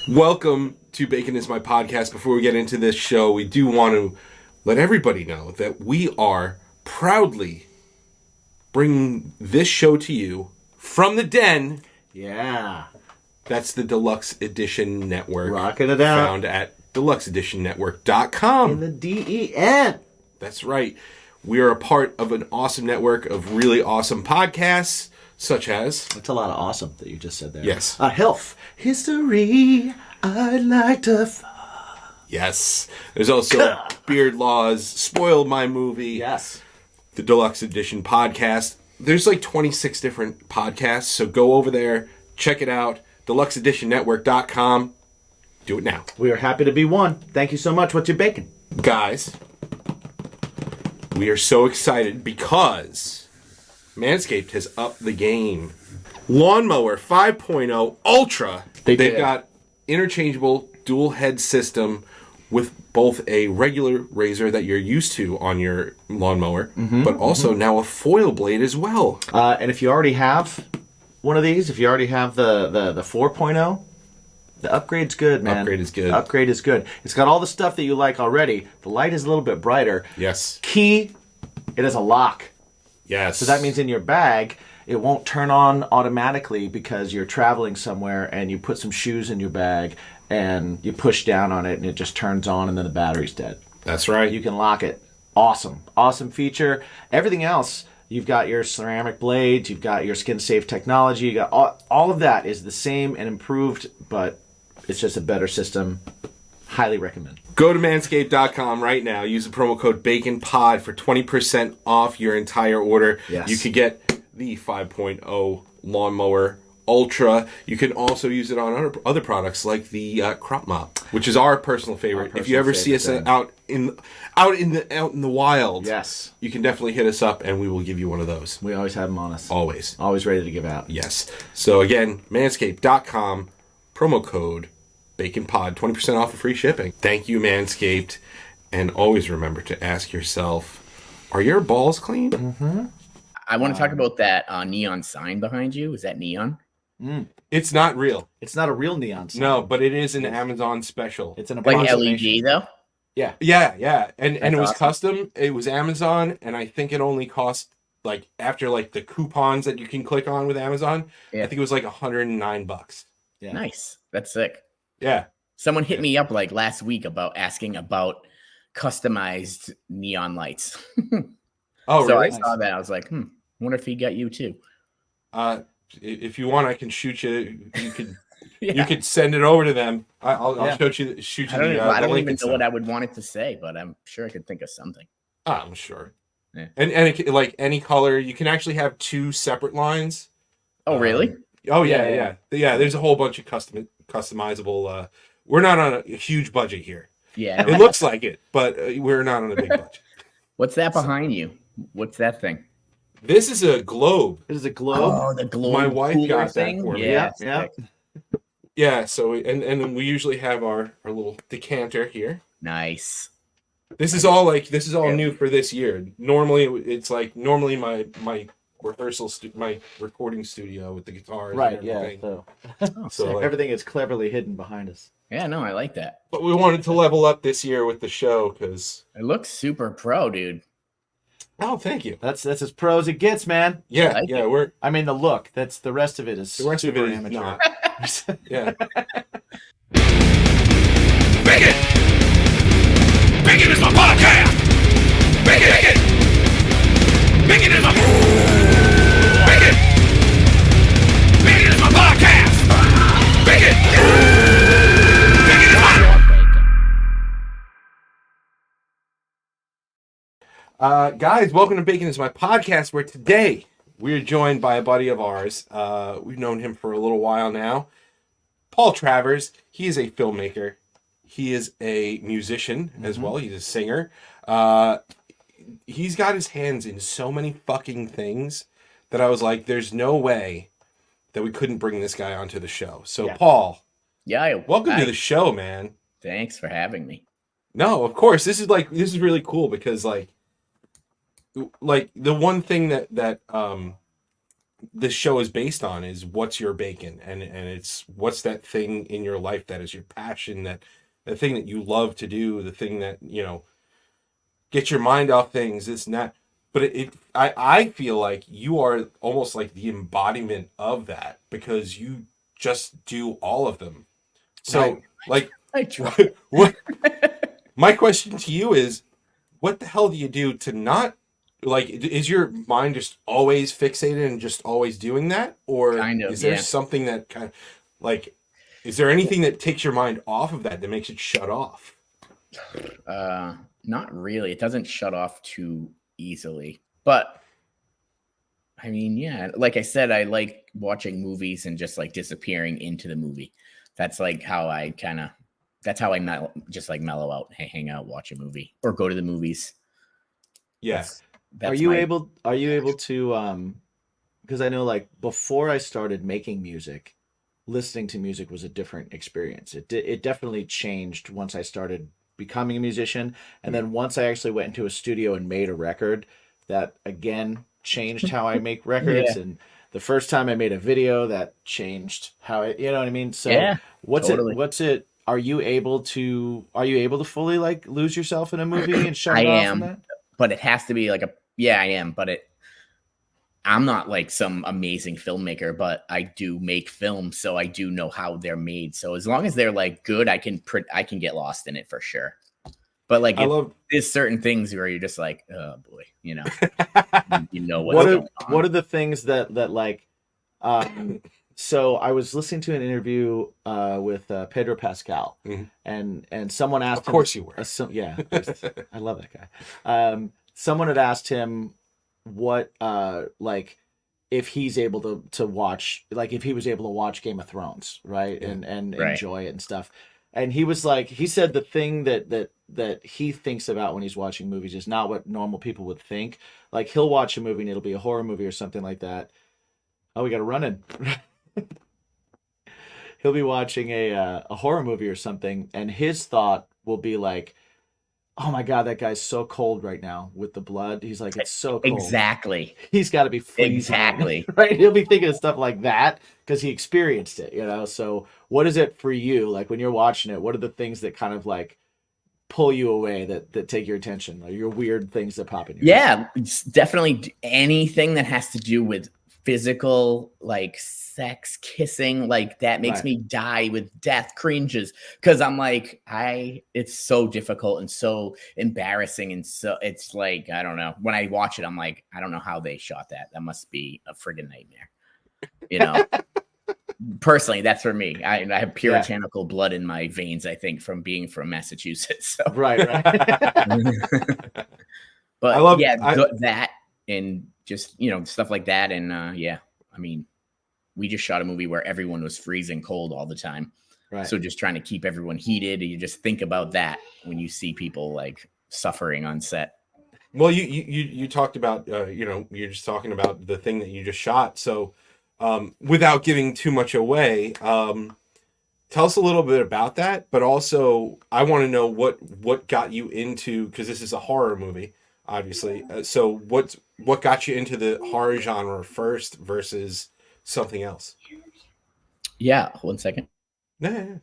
Welcome to Bacon is My Podcast. Before we get into this show, we do want to let everybody know that we are proudly bringing this show to you from the den. Yeah. That's the Deluxe Edition Network. Rocking it out. Found at deluxeeditionnetwork.com. In the DEN. That's right. We are a part of an awesome network of really awesome podcasts, such as... That's a lot of awesome that you just said there. Yes. Health. History. I'd like to... Yes. There's also Beard Laws, Spoiled My Movie. Yes. The Deluxe Edition Podcast. There's like 26 different podcasts, so go over there, check it out. DeluxeEditionNetwork.com. Do it now. We are happy to be one. Thank you so much. What's your bacon? Guys, we are so excited because Manscaped has upped the game. Lawnmower 5.0 Ultra. They've got interchangeable dual head system with both a regular razor that you're used to on your lawnmower, but also now a foil blade as well. And if you already have one of these, if you already have the 4.0, the upgrade's good, man. Upgrade is good. Upgrade is good. It's got all the stuff that you like already. The light is a little bit brighter. Yes. Key, it has a lock. Yes. So that means in your bag, it won't turn on automatically because you're traveling somewhere and you put some shoes in your bag and you push down on it and it just turns on and then the battery's dead. That's right. You can lock it. Awesome. Awesome feature. Everything else, you've got your ceramic blades, you've got your skin-safe technology, you got all of that is the same and improved, but it's just a better system. Highly recommend. Go to manscaped.com right now. Use the promo code BACONPOD for 20% off your entire order. Yes. You could get the 5.0 Lawnmower Ultra. You can also use it on other products like the Crop Mop, which is our personal favorite. If you ever see us out in the wild, yes, you can definitely hit us up and we will give you one of those. We always have them on us. Always. Always ready to give out. Yes. So again, manscaped.com, promo code BACONPOD, 20% off of free shipping. Thank you, Manscaped. And always remember to ask yourself, are your balls clean? Mm-hmm. I want to talk about that neon sign behind you. Is that neon? It's not real. It's not a real neon sign. No, but it is an Amazon special. It's an Like LED though? Yeah. Yeah. And it was awesome. custom. It was Amazon, and I think it only cost, like, after like the coupons that you can click on with Amazon, Yeah. I think it was like $109. Yeah. Nice. That's sick. Yeah. Someone hit me up like last week asking about customized neon lights. Oh, So really? I saw that. I was like, wonder if he got you too. If you want, I can shoot you. You could Yeah. you could send it over to them. I'll Yeah. shoot you. I don't, the, I the don't link even and know what stuff. I would want it to say, but I'm sure I could think of something. I'm sure. Yeah. And it, like any color, you can actually have two separate lines. Oh, really? Oh Yeah. yeah. There's a whole bunch of customizable. We're not on a huge budget here. Yeah. It looks like it, but we're not on a big budget. What's that behind you? What's that thing? This is a globe. It is a globe. Oh, the globe. My wife cooler got that thing. for me. Yeah. Yeah. sick. Yeah. So and then we usually have our little decanter here. Nice. This is all new for this year. Normally it's like my rehearsal my recording studio with the guitars. Right, And yeah. everything. So Oh, So, sick. like, everything is cleverly hidden behind us. Yeah, no, I like that. but we wanted to level up this year with the show because. It looks super pro, dude. Oh, thank you. That's as pro as it gets, man. Yeah, like yeah, it. we're I mean, the look. That's the rest of it is. the rest of super it is amateur. not. Yeah. Bacon! Bacon is my podcast! Bacon! Bacon is my... Bacon! Bacon is my podcast! Bacon! Bacon is my... Guys, welcome to Bacon is My Podcast, where today we're joined by a buddy of ours. We've known him for a little while now. Paul Travers. He is a filmmaker. He is a musician as well. He's a singer. He's got his hands in so many fucking things that I was like, there's no way that we couldn't bring this guy onto the show. So, Yeah. Paul, Yeah. welcome to the show, man. Thanks for having me. No, of course. This is really cool because like the one thing that this show is based on is what's your bacon, and it's what's that thing in your life that is your passion, that the thing that you love to do, the thing that, you know, get your mind off things, this and that. But I feel like you are almost like the embodiment of that, because you just do all of them. So like, I try. what my question to you is, what the hell do you do to not, like, is your mind just always fixated and just always doing that? Or Kind of, is there yeah. something that kind of, like, is there anything that takes your mind off of that makes it shut off? Not really. It doesn't shut off too easily. But I mean, yeah, like I said, I like watching movies and just like disappearing into the movie. That's like how I just like mellow out, hang out, watch a movie, or go to the movies. Yeah. That's Are you my- able to because I know, like, before I started making music, listening to music was a different experience. It definitely changed once I started becoming a musician, and then once I actually went into a studio and made a record, that again changed how I make records. Yeah. And the first time I made a video, that changed how I, you know what I mean? So Yeah, what's totally. it are you able to fully like lose yourself in a movie and shut I it off am. from that? But it has to be like I am, but I'm not like some amazing filmmaker, but I do make films, so I do know how they're made. So as long as they're like good, I can get lost in it for sure. But like, there's certain things where you're just like, oh boy, you know, you know what's going on. What are the things that like? So I was listening to an interview with Pedro Pascal, and someone asked him. Of course you were. Yeah, I love that guy. Someone had asked him what like if he's able to watch, like if he was able to watch Game of Thrones, right, and Right. enjoy it and stuff. And he was like, he said the thing that he thinks about when he's watching movies is not what normal people would think. Like, he'll watch a movie and it'll be a horror movie or something like that. Oh, we got to run in. He'll be watching a horror movie or something, and his thought will be like, oh my God, that guy's so cold right now with the blood. He's like, it's so cold. Exactly. He's got to be freezing. Exactly. Right? He'll be thinking of stuff like that because he experienced it, you know? So what is it for you? Like, when you're watching it, what are the things that kind of like pull you away, that take your attention? Like your weird things that pop in your head? Yeah, it's definitely anything that has to do with physical, like sex, kissing, like that makes Right. me die with death cringes, because I'm like, it's so difficult and so embarrassing, and so it's like, I don't know, when I watch it I'm like, I don't know how they shot that must be a friggin' nightmare, you know. Personally, that's for me. I have puritanical blood in my veins, I think, from being from Massachusetts, so. Right. But I love that, and just, you know, stuff like that. And I mean, we just shot a movie where everyone was freezing cold all the time. Right. So just trying to keep everyone heated. You just think about that when you see people like suffering on set. Well, you talked about, you know, you're just talking about the thing that you just shot. So without giving too much away, tell us a little bit about that. But also, I want to know what got you into, because this is a horror movie, obviously. So what got you into the horror genre first versus something else? Yeah, 1 second. Yeah.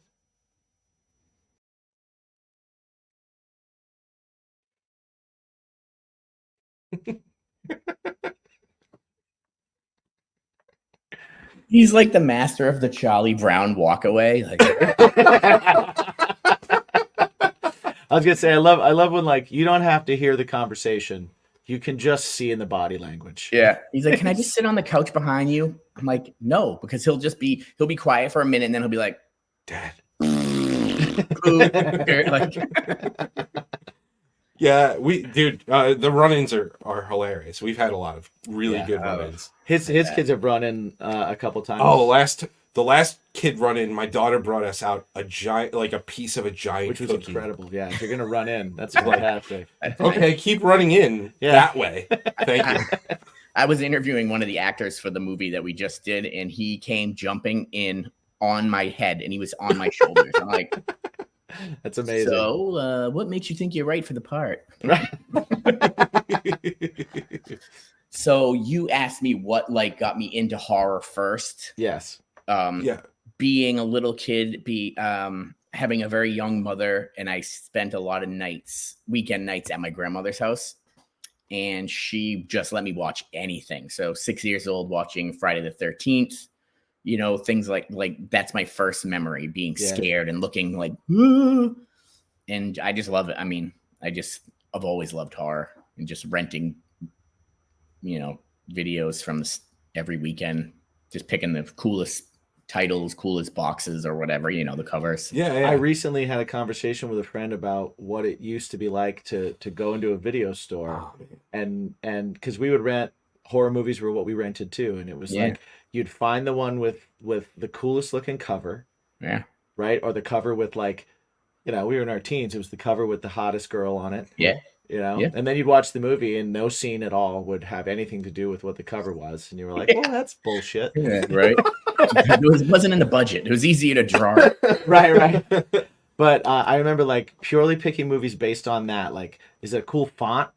He's like the master of the Charlie Brown walkaway. Like, I was gonna say, I love when, like, you don't have to hear the conversation. You can just see in the body language. yeah. He's like, can I just sit on the couch behind you? I'm like, no, because he'll be quiet for a minute and then he'll be like, Dad. like, Yeah, the run-ins are hilarious. We've had a lot of really good run-ins. His kids have run in a couple times. Oh, the last kid run-in, my daughter brought us out a giant, like a piece of a giant which was cookie. incredible. Yeah, if you're gonna run in, that's fantastic. Okay, keep running in that way. Thank you. I was interviewing one of the actors for the movie that we just did, and he came jumping in on my head, and he was on my shoulders. I'm like, That's amazing. so what makes you think you're right for the part? Right. So you asked me what like got me into horror first. Yes. Yeah. Being a little kid, having a very young mother, and I spent a lot of weekend nights at my grandmother's house, and she just let me watch anything. So 6 years old watching Friday the 13th, things like that's my first memory, being scared and looking like, "Ooh," and I just love it. I mean, I've always loved horror and just renting, videos from every weekend, just picking the coolest titles, coolest boxes or whatever, the covers. Yeah. I recently had a conversation with a friend about what it used to be like to go into a video store, and because we would rent horror movies were what we rented too, and it was like you'd find the one with the coolest looking cover, right, or the cover with like, we were in our teens, it was the cover with the hottest girl on it, and then you'd watch the movie and no scene at all would have anything to do with what the cover was, and you were like, well, that's bullshit. Right. It wasn't in the budget. It was easier to draw. right But I remember like purely picking movies based on that, like, is it a cool font?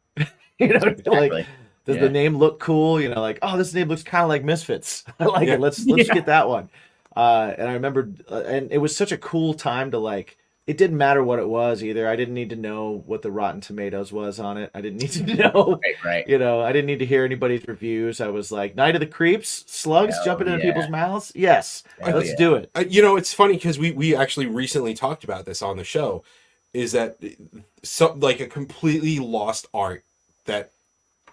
Exactly. Like, does the name look cool? Like, oh, this name looks kind of like Misfits. I like it. Let's get that one. And I remember, and it was such a cool time to like, it didn't matter what it was either. I didn't need to know what the Rotten Tomatoes was on it. I didn't need to know, right. I didn't need to hear anybody's reviews. I was like, Night of the Creeps, slugs jumping into people's mouths. Yes, let's do it. It's funny because we actually recently talked about this on the show, is that like a completely lost art that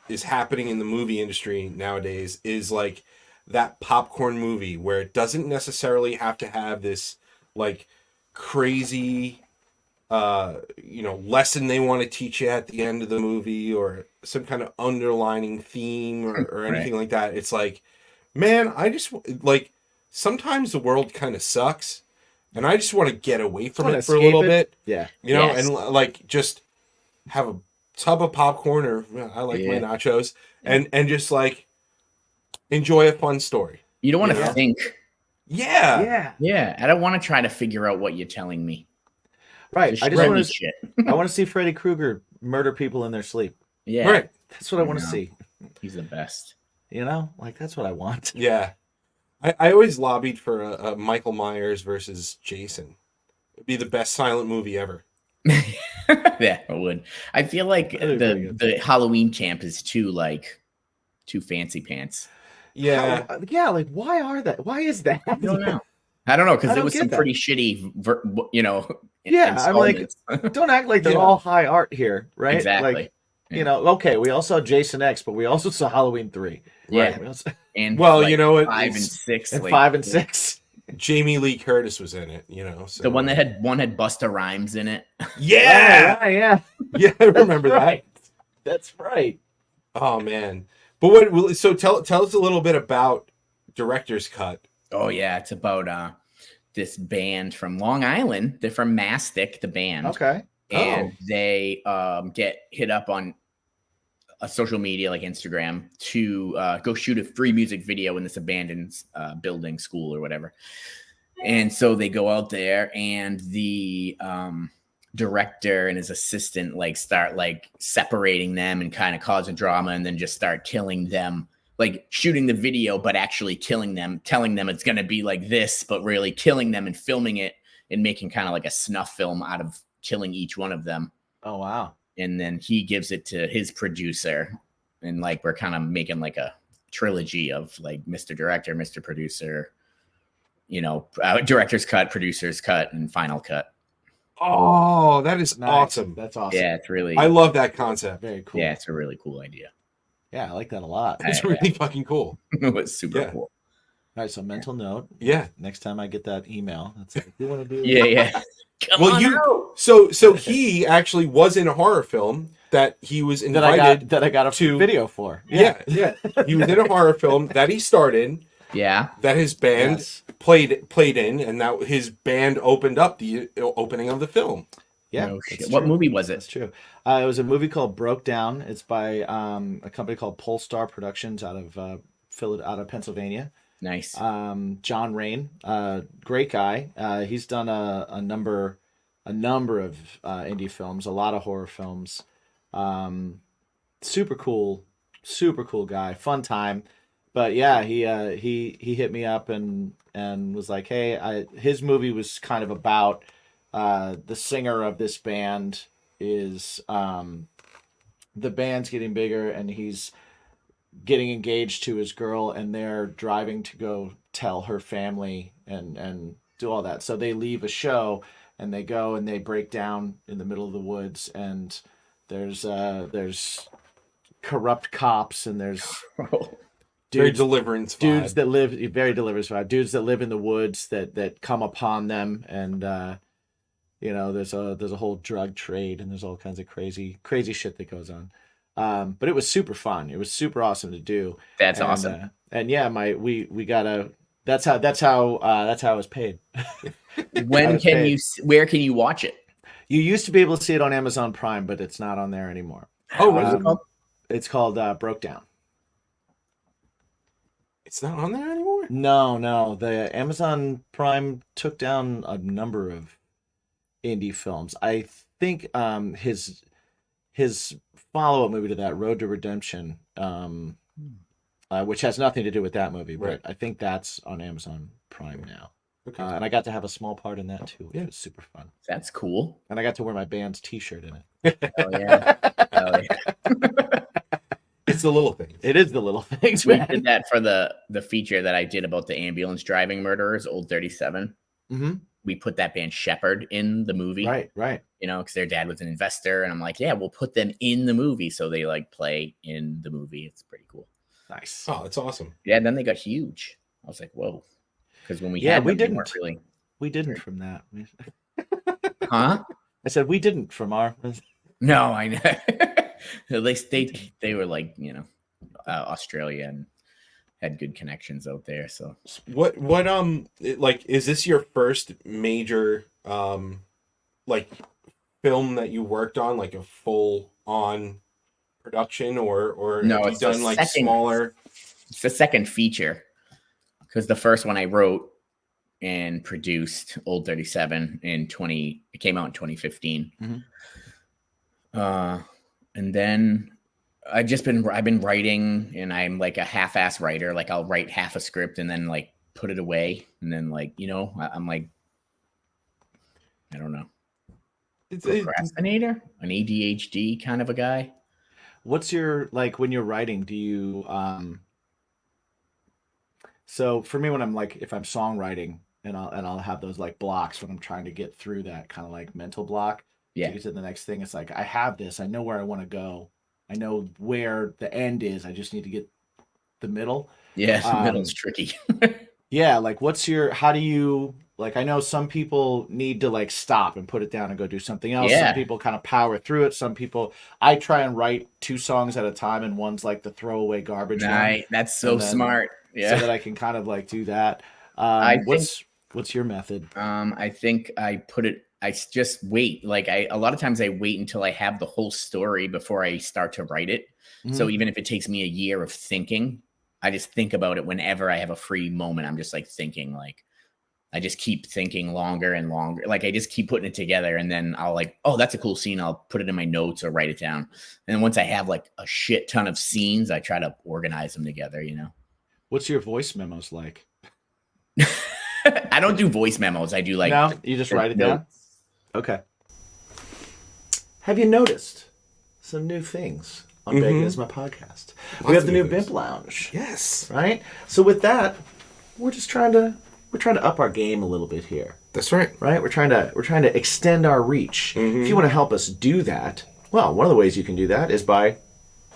is happening in the movie industry nowadays is like that popcorn movie where it doesn't necessarily have to have this like crazy lesson they want to teach you at the end of the movie or some kind of underlining theme or anything like that. It's like, man, I just like sometimes the world kind of sucks and I just want to get away from it for a little bit. Yeah. And like just have a tub of popcorn or I like my nachos and just like enjoy a fun story. You don't want to think. Yeah. I don't want to try to figure out what you're telling me. Right. Just I just want to shit. I want to see Freddy Krueger murder people in their sleep. Yeah. Right. That's what I want to see. He's the best. Like that's what I want. Yeah. I always lobbied for a Michael Myers versus Jason. It'd be the best silent movie ever. Yeah, it would. I feel like the Halloween camp is too fancy pants. Yeah. Like why is that? I don't know because it was some that. pretty shitty, I'm like, don't act like they're all high art here, right? Exactly. Like, okay, we all saw Jason X, but we also saw Halloween 3. Yeah. Right? And it 5 and 6. And 5 and 6. Jamie Lee Curtis was in it, so. The one that had Busta Rhymes in it. Yeah. Yeah. Yeah, I remember that. That's right. Oh man. But so tell us a little bit about Director's Cut. Oh yeah, it's about this band from Long Island. They're from Mastic, the band. Okay. And they get hit up on a social media like Instagram to go shoot a free music video in this abandoned building, school or whatever. And so they go out there, and the director and his assistant start separating them and kind of causing drama, and then just start killing them, shooting the video but actually killing them, telling them it's going to be like this, but really killing them and filming it and making kind of like a snuff film out of killing each one of them. Oh wow. And then he gives it to his producer, and we're kind of making a trilogy of Mr. Director, Mr. Producer, director's cut, producer's cut, and final cut. Oh, that is Nice. awesome. That's awesome. Yeah, it's really. I love that concept. Very cool. Yeah, it's a really cool idea. Yeah, I like that a lot. It's really fucking cool. It was super Yeah. cool. All right, so mental note. Yeah. Next time I get that email, that's like, you want to do? Yeah. Come Well, on you out. so he actually was in a horror film that he was invited that I got a to- video for. Yeah. He was in a horror film that he starred in, Yeah. that his band Yes. played in, and that his band opened up the opening of the film. Yeah. No that's shit. What true. movie was That's it? true. It was a movie called Broke Down. It's by a company called Polestar Productions out of Pennsylvania. Nice. John Rain, great guy. He's done a number of indie films, a lot of horror films. Super cool super cool guy, fun time. But yeah, he hit me up and was like, hey, his movie was kind of about the singer of this band is the band's getting bigger and he's getting engaged to his girl and they're driving to go tell her family and do all that. So they leave a show and they go and they break down in the middle of the woods and there's corrupt cops and there's Very Deliverance vibe. dudes that live very Deliverance vibe. Dudes that live in the woods that come upon them and there's a whole drug trade and there's all kinds of crazy shit that goes on. But it was super fun. It was super awesome to do. That's awesome. And yeah, we got that's how I was paid. Where can you watch it? You used to be able to see it on Amazon Prime, but it's not on there anymore. Oh, what is it called? It's called Broke Down. It's not on there anymore? No. The Amazon Prime took down a number of indie films. I think his follow-up movie to that, Road to Redemption, which has nothing to do with that movie, but I think that's on Amazon Prime now. Okay. And I got to have a small part in that too, which was super fun. That's cool. And I got to wear my band's T-shirt in it. Oh yeah. Oh yeah. It's the little things. It is the little things, We man. did that for the feature that I did about the ambulance driving murderers, Old 37. Mm-hmm. We put that band Shepherd in the movie. Right. Because their dad was an investor. And I'm like, yeah, we'll put them in the movie. So they play in the movie. It's pretty cool. Nice. Oh, it's awesome. Yeah, and then they got huge. I was like, whoa. Because when we had we them, they didn't weren't really. We didn't from that. Huh? I said we didn't from our. No, I know. At least they were Australia and had good connections out there. So What is this your first major film that you worked on, like a full on production, or No, have you it's done the second- smaller? it's the second feature because the first one I wrote and produced, Old 37, it came out in 2015. Mhm. And then I've been writing, and I'm like a half-ass writer. Like I'll write half a script and then put it away, and then I'm like, I don't know, procrastinator, an ADHD kind of a guy. What's your when you're writing? Do you So for me, when I'm if I'm songwriting, and I'll have those blocks when I'm trying to get through that kind of mental block. Yeah. To get to the next thing, it's I have this. I know where I want to go. I know where the end is. I just need to get the middle. Yeah, the middle's tricky. Yeah, how do you I know some people need to stop and put it down and go do something else. Yeah. Some people kind of power through it. Some people, I try and write 2 songs at a time, and one's the throwaway garbage one. That's so smart. Yeah. So that I can kind of do that. What's your method? I think I just wait. A lot of times I wait until I have the whole story before I start to write it. Mm-hmm. So even if it takes me a year of thinking, I just think about it whenever I have a free moment. I'm just thinking, I just keep thinking longer and longer. I just keep putting it together, and then I'll oh, that's a cool scene. I'll put it in my notes or write it down. And then once I have a shit ton of scenes, I try to organize them together, What's your voice memos like? I don't do voice memos. I do No, you just write it down? Okay. Have you noticed some new things on Bacon Is My Podcast? We have the new BIMP Lounge. Yes. Right? So with that, we're trying to up our game a little bit here. That's right. Right? We're trying to extend our reach. If you want to help us do that, well, one of the ways you can do that is by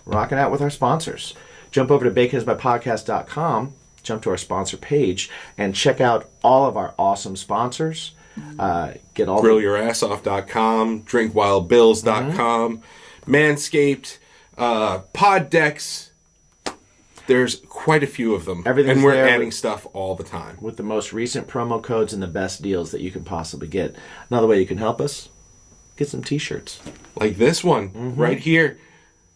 rocking out with our sponsors. Jump over to baconismypodcast.com, jump to our sponsor page, and check out all of our awesome sponsors. Get all GrillYourAssOff.com, DrinkWildBills.com, Manscaped, Pod Decks. There's quite a few of them. Everything's and we're there adding stuff all the time. with the most recent promo codes and the best deals that you can possibly get. Another way you can help us, get some t-shirts. Like this one right here.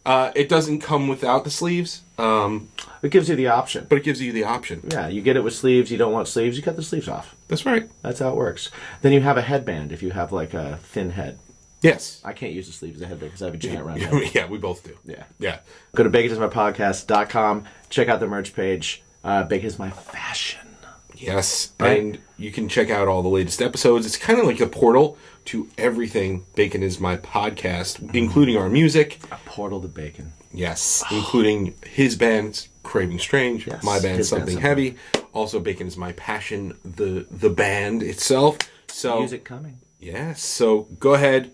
It doesn't come without the sleeves, It gives you the option. but it gives you the option. Yeah, you get it with sleeves. You don't want sleeves, you cut the sleeves off. That's right. That's how it works. Then you have a headband if you have a thin head. Yes. I can't use the sleeve as a headband because I have a giant round head. Yeah, we both do. Yeah. Yeah. Go to baconismypodcast.com. Check out the merch page. Bacon is my fashion. Yes. Right. And you can check out all the latest episodes. It's kind of like a portal to everything Bacon is My Podcast, including our music. A portal to bacon. Yes. Including his band, Craving Strange. Yes, My band, his band, Something Heavy. Also, Bacon is My Passion, the band itself. So Music coming. yes. So go ahead,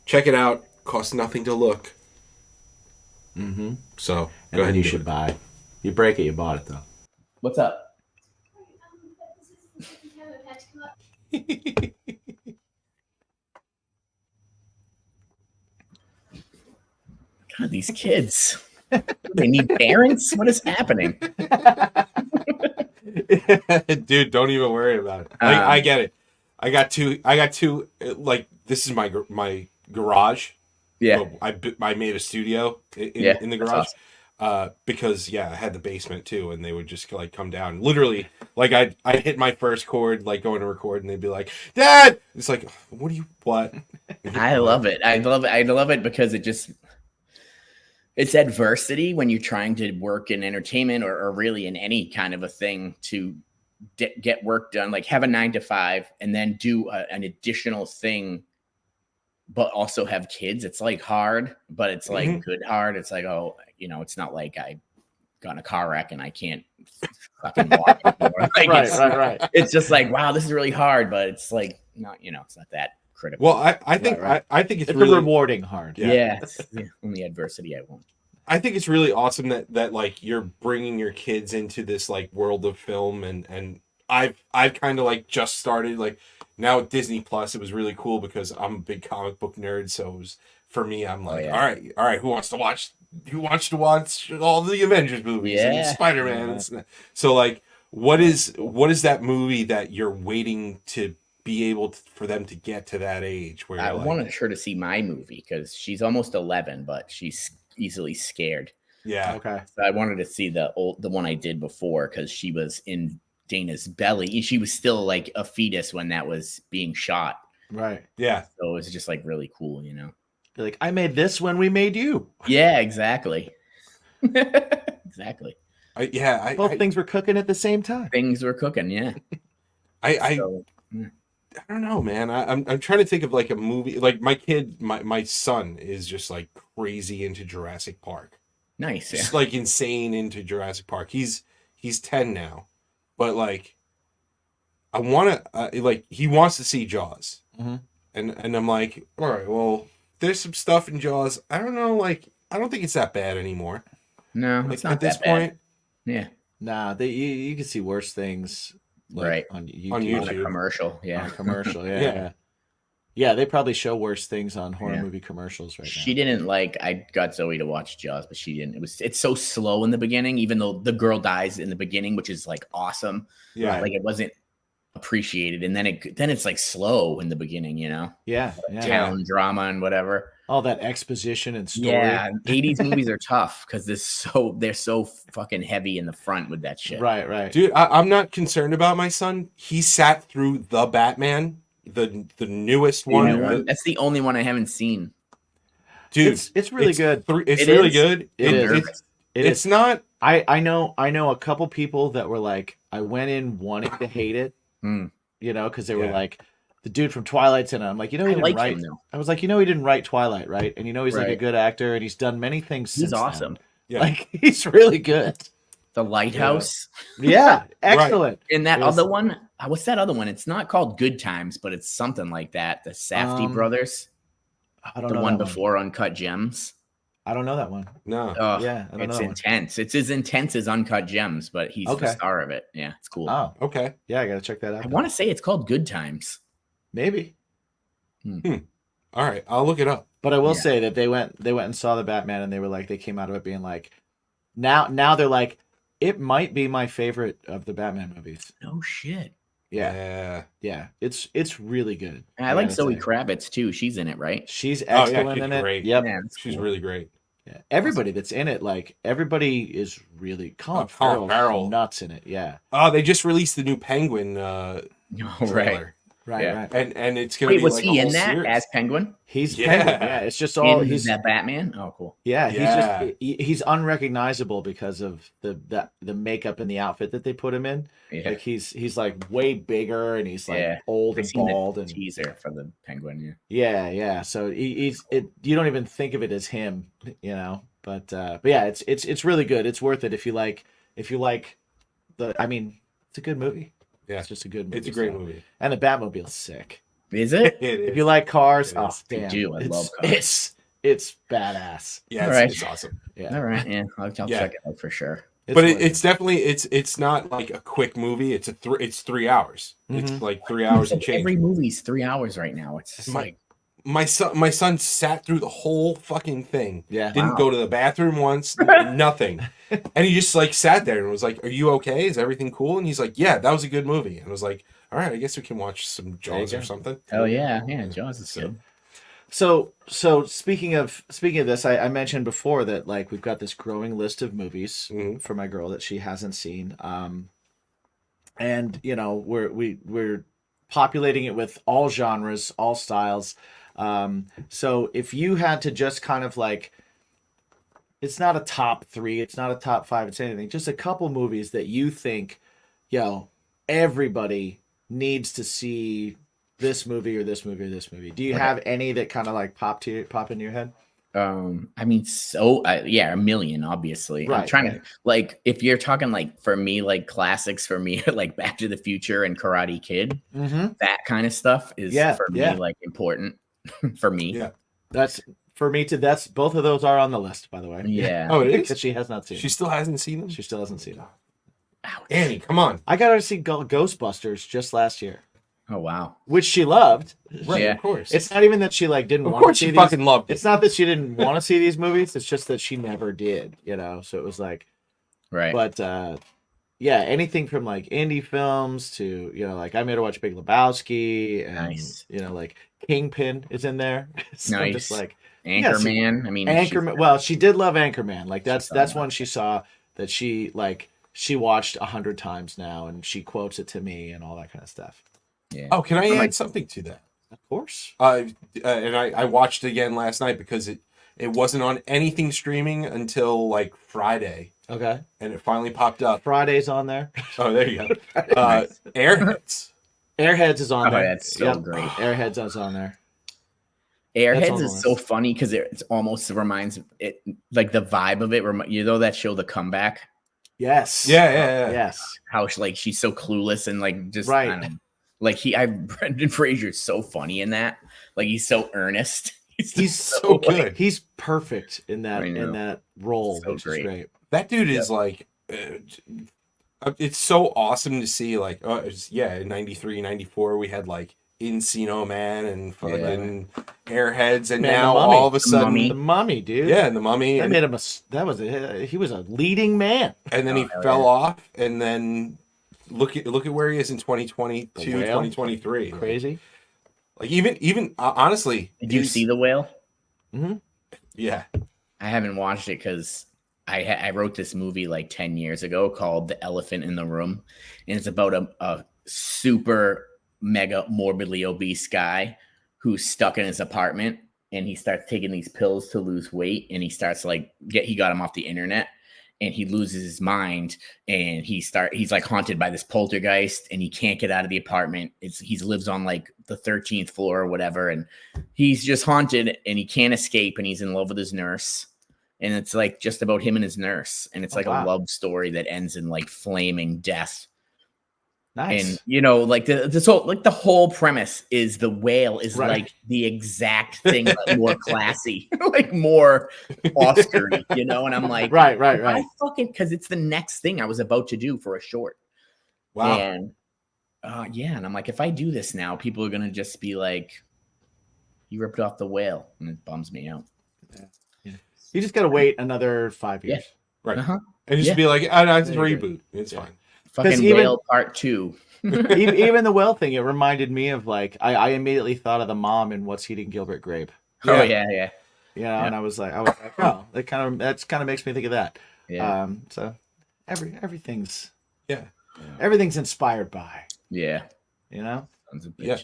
check it out. Costs nothing to look. Mm-hmm. So And go then ahead. you and do should it. buy. You break it, you bought it though. What's up? God, these kids. They need parents? What is happening? Dude, don't even worry about it. I get it. I got two. Like, this is my garage. Yeah. I made a studio in the that's garage. awesome. Because I had the basement too, and they would just like come down. Literally, like I hit my first chord, like going to record, and they'd be like, "Dad!" It's like, what? I love it. I love it because it's adversity when you're trying to work in entertainment or really in any kind of a thing to get work done, like have a 9 to 5 and then do an additional thing, but also have kids. It's like hard, but it's like good hard. It's like, oh, it's not like I got in a car wreck and I can't fucking walk anymore. Like, Right. It's just like, wow, this is really hard, but it's like not, it's not that critical. Well, I think Right. I think it's It's really rewarding hard. yeah. Only adversity I won't. I think it's really awesome that like you're bringing your kids into this like world of film, and I've kind of like just started like now with Disney Plus. It was really cool because I'm a big comic book nerd, so it was, for me, I'm like, all right, who wants to watch all the Avengers movies and Spider-Man? And so like, what is that movie that you're waiting to be able for them to get to that age where I you're like, wanted her to see my movie because she's almost 11, but she's easily scared. yeah, Okay. So I wanted to see the one I did before because she was in Dana's belly. She was still like a fetus when that was being shot. Right. yeah. So it was just like really cool, You're like, I made this when we made you. Yeah, exactly. Exactly. Both things were cooking at the same time. Things were cooking. Yeah. I So, don't know, man. I'm trying to think of like a movie. Like my son is just like crazy into Jurassic Park. nice. Yeah. Just like insane into Jurassic Park. He's 10 now, but like I want to like he wants to see Jaws, and I'm like, all right, well, there's some stuff in Jaws. I don't know, like I don't think it's that bad anymore. No, Like it's not at this that bad. point, Yeah. Nah, you can see worse things. Like, Right. on YouTube. On On a YouTube. commercial. On Yeah. a commercial. Yeah. Yeah. Yeah, they probably show worse things on horror Yeah. movie commercials right now. She didn't like. I got Zoe to watch Jaws, but she didn't. It's so slow in the beginning, even though the girl dies in the beginning, which is like awesome. yeah, Like it wasn't appreciated, and then it's like slow in the beginning, Yeah. town drama and whatever. All that exposition and story. Yeah, 80s movies are tough because they're so fucking heavy in the front with that shit. Right. dude, I'm not concerned about my son. He sat through the Batman, the newest You one. know what? That's the only one I haven't seen. Dude, It's really good. It's It really is? good. It is. It's, It it's is. not. I know a couple people that were like, I went in wanting to hate it, because they were Yeah. like, the dude from Twilight's in it. I'm like, he I didn't like write. him though. I was like, he didn't write Twilight, right? And he's like a Right. good actor, and he's done many things He's since then. awesome. Yeah. Like, he's really good. The Lighthouse. Yeah, excellent. And that It was- other one, what's that other one? It's not called Good Times, but it's something like that. The Safdie brothers, I don't the know one that before Uncut Gems. I don't know that one. No. Oh, Yeah, I don't know it's that one. intense. It's as intense as Uncut Gems, but he's Okay. the star of it. Yeah, it's cool. Oh, Okay. yeah, I gotta check that out. I then. want to say it's called Good Times. Maybe, All right. I'll look it up. but I will Yeah. say that they went and saw the Batman, and they were like, they came out of it being like, now they're like, it might be my favorite of the Batman movies. No shit. Yeah, it's really good. And I like gotta Zoe say. Kravitz too. She's in it, right? She's Oh, yeah, excellent she's in it. great. Yep. Yeah, that's She's cool. really great. Yeah. Everybody that's in it, like everybody is really Colin Colin Farrell's Farrell. nuts in it. Yeah. Oh, they just released the new Penguin Oh, trailer. right. Right, Yeah. right. and it's gonna Wait, be was like he a in whole that series. as Penguin? He's Yeah. Penguin. Yeah, it's just all Is that Batman? Oh, cool. Yeah, Yeah. he's unrecognizable because of the makeup and the outfit that they put him in. Yeah. Like he's like way bigger and he's like Yeah. old I and seen bald the and teaser for the Penguin. yeah. So you don't even think of it as him, you know. But yeah, it's really good. It's worth it if you like I mean, it's a good movie. Yeah. It's just a good movie. It's a great so. movie. And the Batmobile's sick. Is it? It is. If you like cars, It oh is. damn, I do. I love cars. It's badass. Yeah, All right. it's awesome. Yeah. All right. Yeah. I'll Yeah. check it out for sure. But worth it's definitely it's not like a quick movie. It's it's 3 hours. It's Mhm. like 3 hours and Like change. every movie's 3 hours right now. It's just My- like My son sat through the whole fucking thing. Yeah. Didn't Wow. go to the bathroom once, nothing. And he just like sat there and was like, "Are you okay? Is everything cool?" And he's like, "Yeah, that was a good movie." And I was like, "All right, I guess we can watch some Jaws go. or something." oh yeah, Jaws is So- good. So speaking of this, I mentioned before that like we've got this growing list of movies Mhm. for my girl that she hasn't seen. And you know, we're populating it with all genres, all styles. So if you had to just kind of like, it's not a top 3, it's not a top 5, it's anything, just a couple movies that you think, everybody needs to see this movie or this movie or this movie. Do you Okay. have any that kind of like pop into your head? I mean, a million, obviously. I'm Right, trying right. to like if you're talking like for me, like classics for me, like Back to the Future and Karate Kid, Mm-hmm. that kind of stuff is Yeah, for yeah. me like important for me. Yeah. That's for me too. That's both of those are on the list, by the way. Yeah. Oh, it Because is. she has not seen. She It. still hasn't seen them. She still hasn't seen it. Ouch. Annie, come on. I got her to see Ghostbusters just last year, Oh wow. which she loved. Right, Yeah. of course. It's not even that she like didn't of want to course see she these. fucking loved it. It's not that she didn't want to see these movies. It's just that she never did. You know. So it was like, Right. but yeah, anything from like indie films to like I made her watch Big Lebowski and Nice. like Kingpin is in there. So I'm just Nice. like. Anchorman. I mean, Anchorman. Well, she did love Anchorman. Like saw that's that. one she saw that she watched 100 times now, and she quotes it to me and all that kind of stuff. Yeah. Oh, can I I'm add like- something to that? Of course. And I watched it again last night because it wasn't on anything streaming until like Friday, Okay. and it finally popped up. Friday's on there. Oh, there you go. Airheads. Airheads is on Oh, there. that's so great. Airheads is on there. That's on Airheads the is so list. funny because it almost reminds it like the vibe of it. That show, The Comeback. Yes. Yeah. Yes. How she's so clueless and like just Right. I don't know. Like Brendan Fraser's so funny in that. Like he's so earnest. He's just so good. He's perfect in that I know. in that role, So which great. is great. That dude is like, it's so awesome to see. Like, in 93, 94, we had like Encino Man and fucking Airheads, and Man, now The Mummy. all of a The sudden, Mummy. The Mummy, dude. yeah, and the Mummy, That and, made him he was a leading man. and then he hell fell yeah. off, and then look at where he is in 2022, The Whale. 2023. Crazy. Like even honestly, Did you see The Whale? Yeah, I haven't watched it because I wrote this movie like 10 years ago called The Elephant in the Room, and it's about a super mega morbidly obese guy who's stuck in his apartment, and he starts taking these pills to lose weight, and he starts he got him off the internet, and he loses his mind, and he's like haunted by this poltergeist, and he can't get out of the apartment. He lives on like the 13th floor or whatever, and he's just haunted, and he can't escape, and he's in love with his nurse. And it's like just about him and his nurse, and it's like wow. a love story that ends in like flaming death. Nice. And like the whole premise is the whale is Right. like the exact thing, but more classy, like more Oscar-y, And I'm like, right. I fucking because it's the next thing I was about to do for a short. wow. And and I'm like, if I do this now, people are gonna just be like, you ripped off the whale, and it bums me out. You just gotta wait another 5 years. Right. Uh-huh. And just Yeah. be like, I just There you go. reboot. It's fine. Fucking even- whale part 2. Even the whale thing, it reminded me of like I immediately thought of the mom in What's Eating Gilbert Grape. Oh yeah. And I was like, oh, that kind of makes me think of that. Yeah. So everything's Yeah. everything's inspired by, Yeah. Sons of Yeah.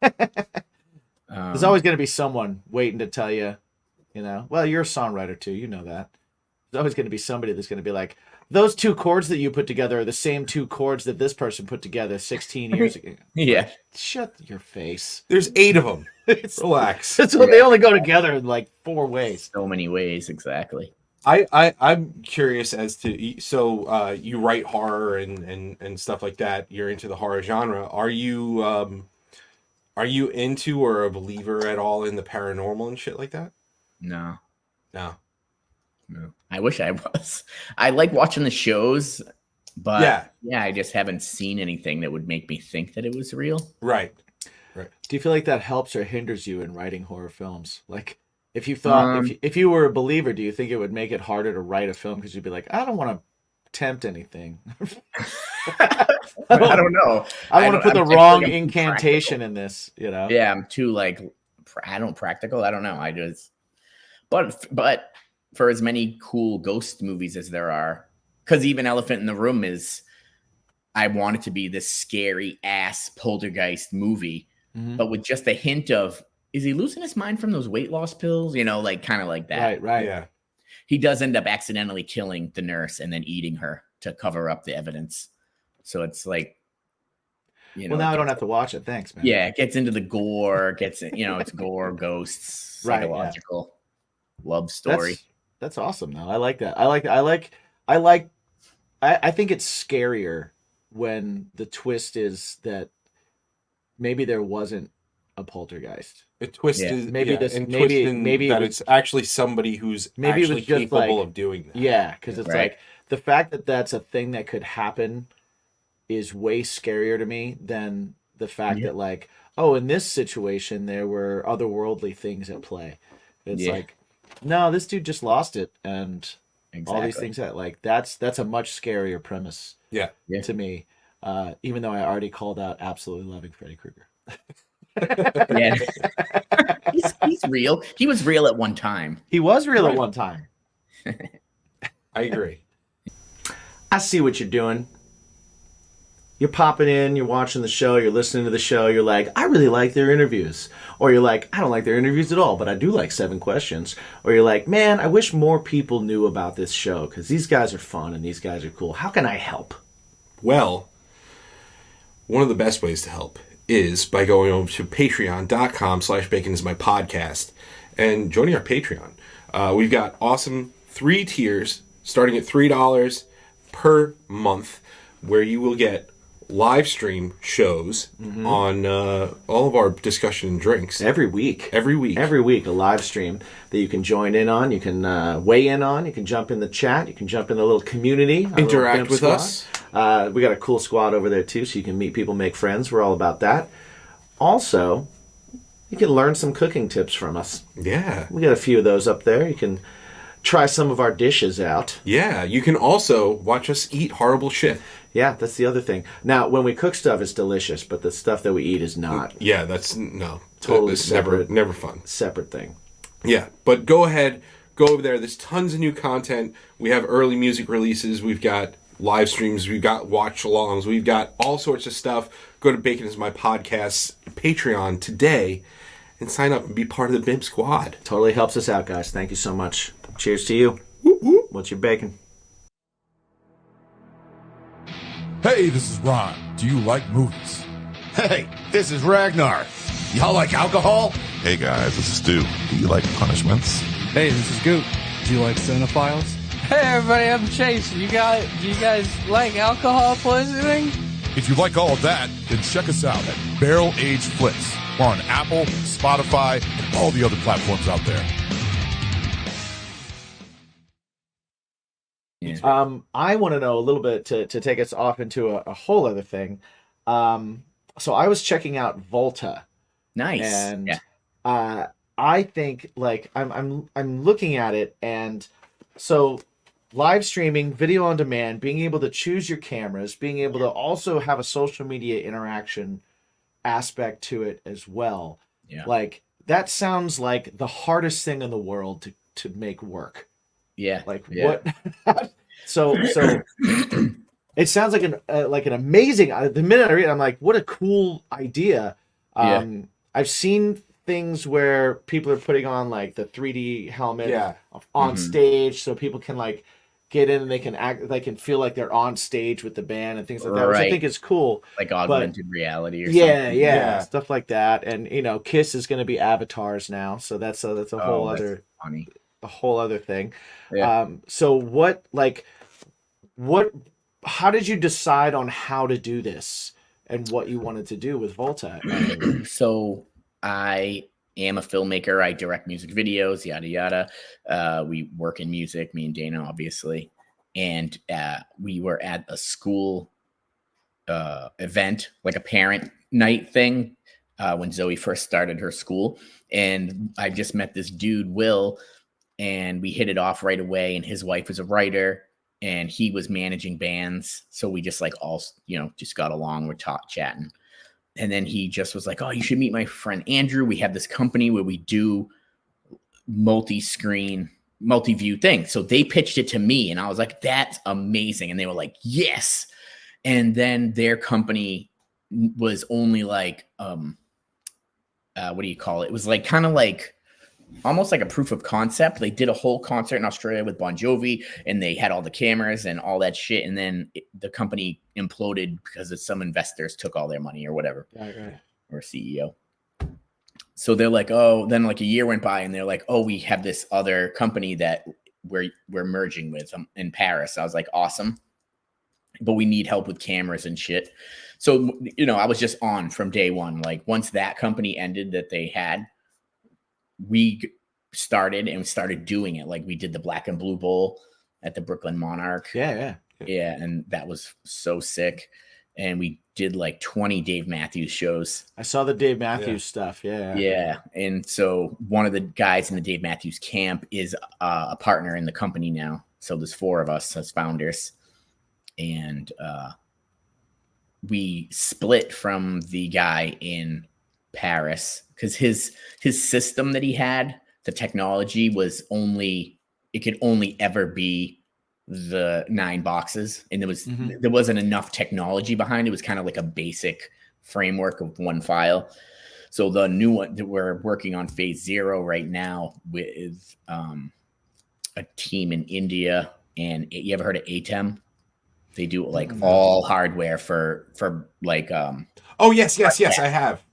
bitches. There's always going to be someone waiting to tell you, well, you're a songwriter too. You know that. There's always going to be somebody that's going to be like, those two chords that you put together are the same two chords that this person put together 16 years ago. Yeah. Shut your face. There's 8 of them. Relax. So they only go together in like 4 ways. So many ways, exactly. I'm curious as to, so you write horror and stuff like that. You're into the horror genre. Are you into or a believer at all in the paranormal and shit like that? No. No. I wish I was. I like watching the shows, but yeah, I just haven't seen anything that would make me think that it was real. Right. Do you feel like that helps or hinders you in writing horror films? Like, if you thought, if you were a believer, do you think it would make it harder to write a film because you'd be like, I don't want to tempt anything. I don't know. I want to put the wrong incantation in this, Yeah, I'm too practical. I don't know. I just, but for as many cool ghost movies as there are, because even Elephant in the Room I want it to be this scary ass poltergeist movie, but with just a hint of, is he losing his mind from those weight loss pills? Like kind of like that. Right. Yeah. He does end up accidentally killing the nurse and then eating her to cover up the evidence. So it's like, well, now I don't have to watch it. Thanks, man. Yeah, it gets into the gore, it's gore, ghosts, psychological love story. That's awesome though. I like that. I think it's scarier when the twist is that maybe there wasn't a poltergeist. The twist is maybe that it's actually somebody who's actually capable of doing that. Yeah, because it's like the fact that that's a thing that could happen is way scarier to me than the fact that like, oh, in this situation there were otherworldly things at play. It's like, no, this dude just lost it, and all these things that like that's a much scarier premise. Yeah. To me, even though I already called out absolutely loving Freddy Krueger. Yeah, he's real. He was real at one time. He was real at one time. I agree. I see what you're doing. You're popping in, you're watching the show, you're listening to the show, you're like, I really like their interviews. Or you're like, I don't like their interviews at all, but I do like 7 questions. Or you're like, man, I wish more people knew about this show because these guys are fun and these guys are cool. How can I help? Well, one of the best ways to help is by going over to patreon.com/baconismypodcast and joining our Patreon. We've got awesome 3 tiers starting at $3 per month where you will get live stream shows on all of our discussion and drinks. Every week, a live stream that you can join in on, you can weigh in on, you can jump in the chat, you can jump in the little community. Interact with us. We got a cool squad over there too, so you can meet people, make friends. We're all about that. Also, you can learn some cooking tips from us. Yeah. We got a few of those up there. You can try some of our dishes out. Yeah, you can also watch us eat horrible shit. Yeah, that's the other thing. Now, when we cook stuff, it's delicious, but the stuff that we eat is not. Yeah, totally separate. Never fun. Separate thing. Yeah, but go ahead, go over there. There's tons of new content. We have early music releases. We've got live streams. We've got watch-alongs. We've got all sorts of stuff. Go to Bacon Is My Podcast's Patreon today and sign up and be part of the BIMP squad. Totally helps us out, guys. Thank you so much. Cheers to you. Whoop, whoop. What's your bacon? Hey, this is Ron. Do you like movies? Hey, this is Ragnar. Y'all like alcohol? Hey guys, this is Stu. Do you like punishments? Hey, this is Goop. Do you like cinephiles? Hey everybody, I'm Chase. Do you guys like alcohol poisoning? If you like all of that, then check us out at Barrel Age Flicks. We're on Apple, Spotify, and all the other platforms out there. I want to know a little bit to take us off into a whole other thing. So I was checking out Volta. Nice. And I think like I'm looking at it, and so live streaming, video on demand, being able to choose your cameras, being able to also have a social media interaction aspect to it as well. Yeah. Like that sounds like the hardest thing in the world to make work. Yeah. Like what? So It sounds like an amazing. The minute I read it, I'm like, what a cool idea. I've seen things where people are putting on like the 3D helmet on stage, so people can like get in and they can feel like they're on stage with the band and things like that, which I think is cool. Like augmented reality or something. Yeah, stuff like that. And Kiss is going to be avatars now, so that's a whole other funny. A whole other thing. Yeah. So how did you decide on how to do this and what you wanted to do with Volta? So I am a filmmaker. I direct music videos, yada, yada. We work in music, me and Dana, obviously. And we were at a school event, like a parent night thing, when Zoe first started her school. And I just met this dude, Will, and we hit it off right away. And his wife was a writer and he was managing bands. So we just just got along. We're chatting. And then he just was like, oh, you should meet my friend Andrew. We have this company where we do multi-screen, multi-view things. So they pitched it to me and I was like, that's amazing. And they were like, yes. And then their company was only like, what do you call it? It was like kind of like almost like a proof of concept. They did a whole concert in Australia with Bon Jovi and they had all the cameras and all that shit. And then the company imploded because some investors took all their money or whatever, or CEO. So they're like, oh, then like a year went by and they're like, oh, we have this other company that we're merging with in Paris. I was like, awesome. But we need help with cameras and shit. So, I was just on from day one. Like once that company ended that they had, we started doing it. Like we did the Black and Blue Bowl at the Brooklyn Monarch. Yeah. And that was so sick. And we did like 20 Dave Matthews shows. I saw the Dave Matthews stuff. Yeah. And so one of the guys in the Dave Matthews camp is a partner in the company now. So there's 4 of us as founders. And we split from the guy in Paris because his system that he had, the technology was it could only ever be the 9 boxes, and there wasn't enough technology behind it. It was kind of like a basic framework of one file. So the new one that we're working on phase 0 right now with a team in India, and you ever heard of ATEM? They do like all hardware for like oh yes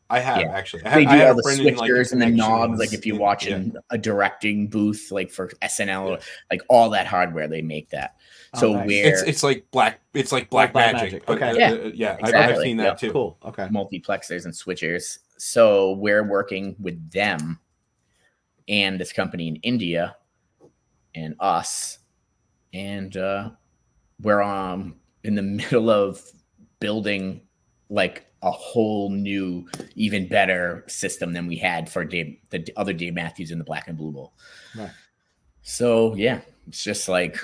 I have actually. They do all the switchers and the knobs. Like if you watch a directing booth, like for SNL, or like all that hardware, they make that. So nice. It's like black magic. Okay. Exactly. I've seen that too. Cool. Okay. Multiplexers and switchers. So we're working with them and this company in India and us, and we're in the middle of building like a whole new, even better system than we had for the other Dave Matthews in the Black and Blue Bowl. Right. So yeah, it's just like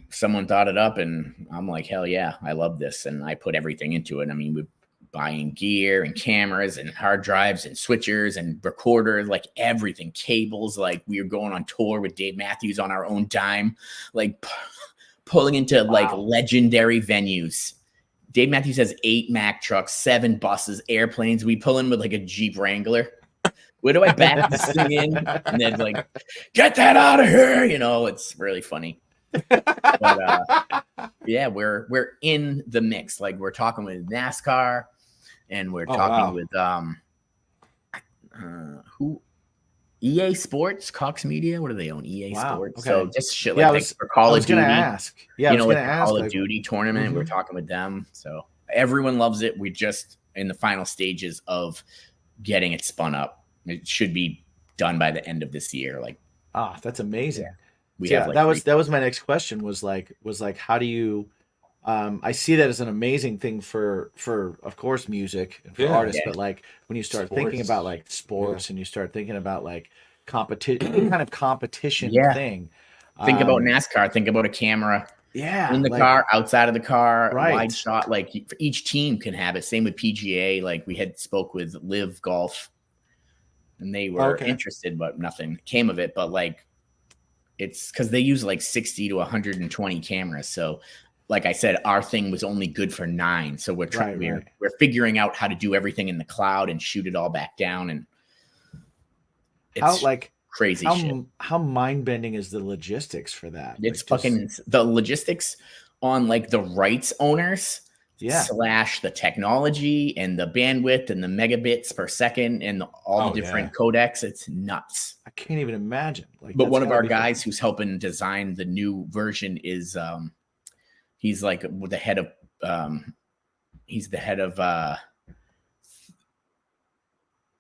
someone thought it up and I'm like, hell yeah, I love this. And I put everything into it. I mean, we're buying gear and cameras and hard drives and switchers and recorders, like everything, cables. Like we were going on tour with Dave Matthews on our own dime, like pulling into like legendary venues. Dave Matthews has 8 Mack trucks, 7 buses, airplanes. We pull in with like a Jeep Wrangler. Where do I back this thing in? And then like, get that out of here. It's really funny. But yeah, we're in the mix. Like we're talking with NASCAR and we're talking with who? EA Sports, Cox Media. What do they own? EA Sports. Okay. So just shit like for Call of Duty. Ask. Yeah, like the Call of Duty tournament. We're talking with them. So everyone loves it. We're just in the final stages of getting it spun up. It should be done by the end of this year. Like, that's amazing. Yeah. That was my next question. Was like, how do you? I see that as an amazing thing for of course music and for artists, but like when you start thinking about like sports and you start thinking about like competition, kind of competition thing. Think about NASCAR. Think about a camera. Yeah, in the car, outside of the car, right. Wide shot. Like each team can have it. Same with PGA. Like we had spoke with Live Golf, and they were interested, but nothing came of it. But like, it's because they use like 60 to 120 cameras, so. like I said, our thing was only good for 9. So we're trying, Right. we're figuring out how to do everything in the cloud and shoot it all back down. And it's crazy shit. How mind bending is the logistics for that? It's Like, fucking the logistics on like the rights owners / the technology and the bandwidth and the megabits per second and all the different codecs. It's nuts. I can't even imagine. Like, but one of our guys who's helping design the new version is he's like the head of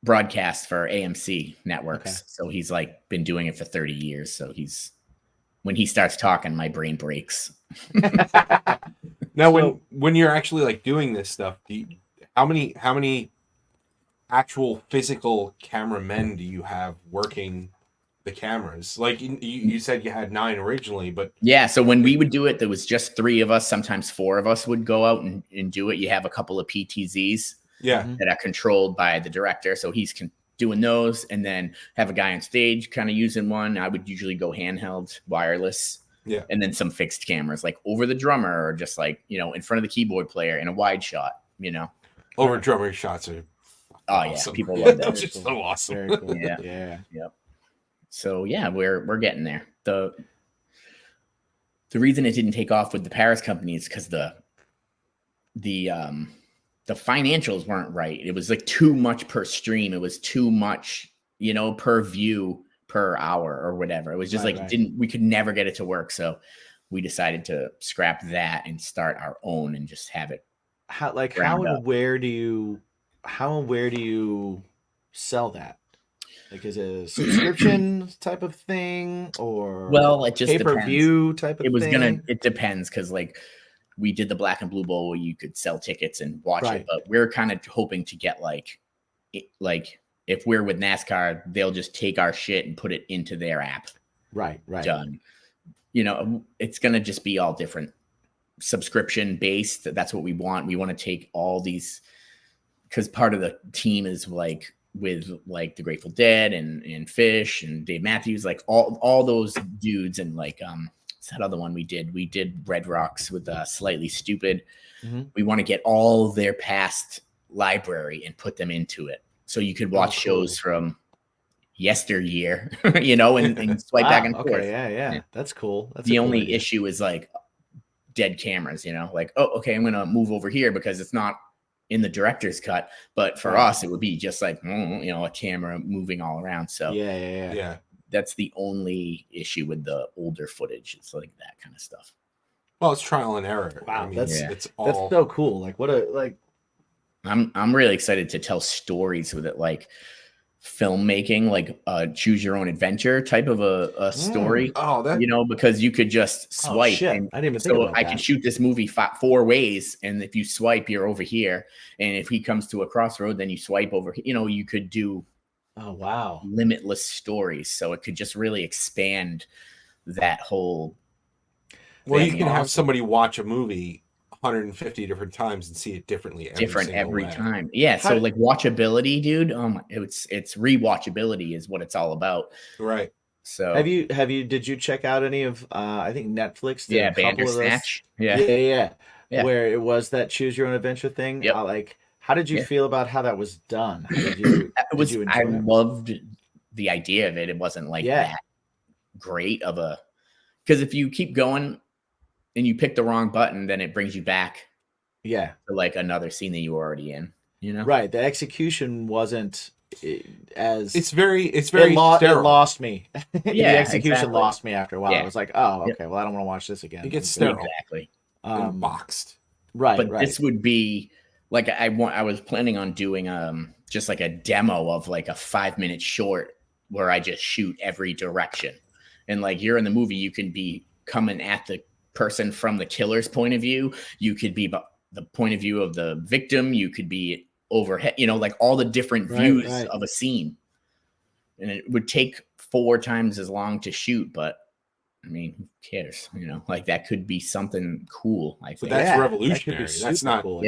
broadcast for AMC networks. Okay. So he's like been doing it for 30 years. So when he starts talking, my brain breaks. Now, when you're actually like doing this stuff, how many actual physical cameramen do you have working the cameras? Like you said, you had 9 originally, but yeah. So when we would do it, there was just 3 of us. Sometimes 4 of us would go out and do it. You have a couple of PTZs, that are controlled by the director, so he's doing those, and then have a guy on stage kind of using one. I would usually go handheld, wireless. Yeah. And then some fixed cameras like over the drummer or just like, in front of the keyboard player in a wide shot, Over drummer shots are awesome. Yeah, people love that. That's just so awesome. Very cool. Yeah. Yep. So yeah, we're getting there. The reason it didn't take off with the Paris company is because the financials weren't right. It was like too much per stream. It was too much, per view per hour or whatever. It was just we could never get it to work. So we decided to scrap that and start our own and just have it. How and where do you sell that? Like, is it a subscription type of thing or it just pay-per-view type of thing? It depends. Cause like we did the Black and Blue Bowl where you could sell tickets and watch it, but we're kind of hoping to get like if we're with NASCAR, they'll just take our shit and put it into their app. Right. Done. It's going to just be all different subscription based. That's what we want. We want to take all these, because part of the team is like with like the Grateful Dead and Fish and Dave Matthews, like all those dudes. And like, what's that other one we did? We did Red Rocks with Slightly Stupid. Mm-hmm. We want to get all their past library and put them into it. So you could watch shows from yesteryear, and swipe back and forth. Yeah. That's cool. That's the only issue is like dead cameras, like, I'm going to move over here because it's not in the director's cut. But for us, it would be just like, a camera moving all around. So yeah. That's the only issue with the older footage. It's like that kind of stuff. Well, it's trial and error. Wow. That's so cool. Like I'm really excited to tell stories with it, like filmmaking, like choose your own adventure type of a story. Because you could just swipe. And I didn't even think about that. I can shoot this movie 4 ways, and if you swipe, you're over here. And if he comes to a crossroad, then you swipe over. You could do limitless stories. So it could just really expand that whole. Well, you can have somebody watch a movie 150 different times and see it differently every time. Yeah. So like watchability, dude. It's rewatchability is what it's all about. Right. So did you check out any of I think Netflix did a couple Bandersnatch. of those? Yeah. Where it was that choose your own adventure thing. Yep. How did you feel about how that was done? I loved the idea of it. It wasn't like that great of a, because if you keep going and you pick the wrong button, then it brings you back to like another scene that you were already in, Right. The execution wasn't as it's very it lost me. The execution lost me after a while. I was like, well, I don't want to watch this again. It gets sterile. Exactly. Boxed. Right. But this would be like, I was planning on doing just like a demo of like a 5-minute short where I just shoot every direction. And like you're in the movie, you can be coming at the person from the killer's point of view. You could be the point of view of the victim. You could be overhead, like all the different views of a scene. And it would take 4 times as long to shoot, but I mean, who cares? Like that could be something cool. I think but that's revolutionary. That's not cool.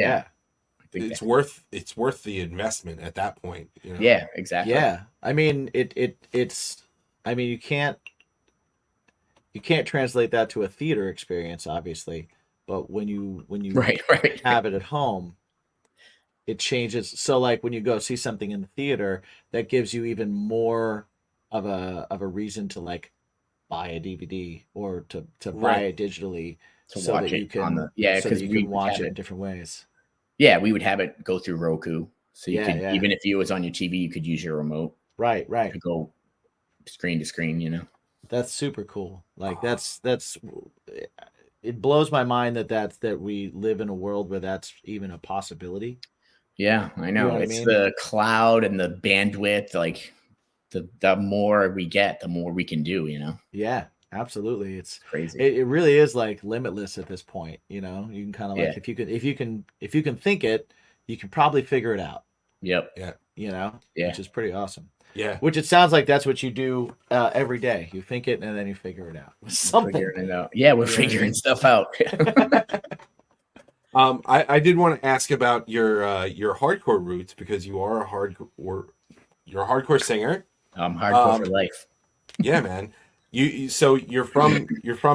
It's worth the investment at that point. Yeah, exactly. Yeah. I mean, it's you can't translate that to a theater experience, obviously. but when you Right. have it at home, it changes. So like when you go see something in the theater, that gives you even more of a reason to like buy a DVD or to buy it digitally To so watch that you it on can the so that because you we can would watch have it it. in different ways. Yeah, we would have it go through Roku, so you Yeah, could yeah. even if you was on your TV, you could use your remote Right. to go screen to screen. You know. That's super cool. Like that's it blows my mind that we live in a world where that's even a possibility. Yeah, I You know. know what I It's mean? the cloud and the bandwidth. Like the more we get, the more we can do. You know, Yeah, absolutely. It's crazy. it really is like limitless at this point, you know. You can kind of Yeah. like if you can think it, you can probably figure it out, Yep. Yeah. you know, Yeah. which is pretty awesome. Yeah. Which it sounds like that's what you do every day. You think it and then you figure it out. Something. Figuring it out. Yeah, we're You know what I figuring mean? stuff out. I did want to ask about your hardcore roots because you're a hardcore singer. Hardcore for life. Yeah, man. So you're from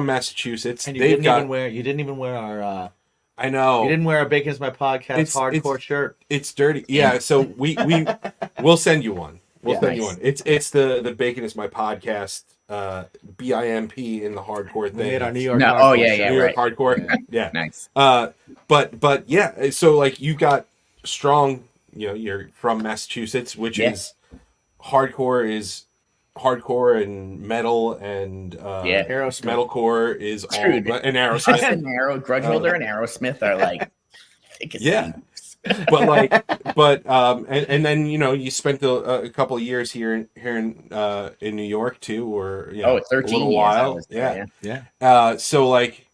Massachusetts. And You didn't even wear our I know. you didn't wear a Bacon is My Podcast hardcore shirt. It's dirty. Yeah, so we'll send you one. We'll send you Nice. one. It's the Bacon is My Podcast BIMP in the hardcore thing. We made our New York No, hardcore oh, yeah, shirt. yeah, New York right. hardcore. Yeah. Nice. But yeah, so like you got strong, you're from Massachusetts, which Yeah. is hardcore and metal and Yeah. Aerosmith. metalcore is all Dude. and Aerosmith. Grudgeholder and Aerosmith are like thick as Yeah. thieves. And then you spent a couple of years here in New York too, or 13 a little years I while. was there, Yeah. So like,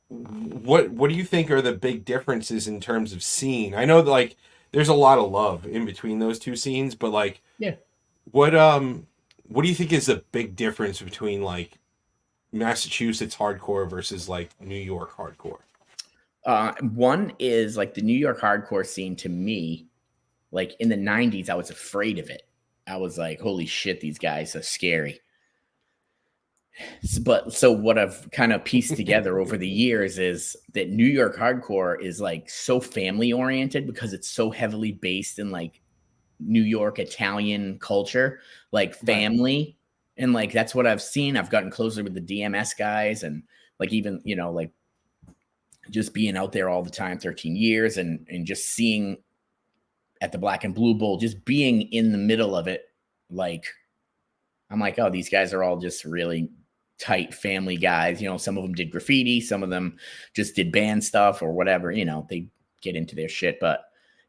what do you think are the big differences in terms of scene? I know that like there's a lot of love in between those two scenes, but like, Yeah. what do you think is the big difference between like Massachusetts hardcore versus like New York hardcore? One is like the New York hardcore scene to me, like in the 90s, I was afraid of it. I was like, holy shit, these guys are scary. So what I've kind of pieced together over the years is that New York hardcore is like so family oriented because it's so heavily based in like New York Italian culture, like family. Right. And like, that's what I've seen. I've gotten closer with the DMS guys and like, even, like just being out there all the time, 13 years and just seeing at the Black and Blue Bowl, just being in the middle of it. Like, I'm like, oh, these guys are all just really tight family guys. Some of them did graffiti. Some of them just did band stuff or whatever, they get into their shit.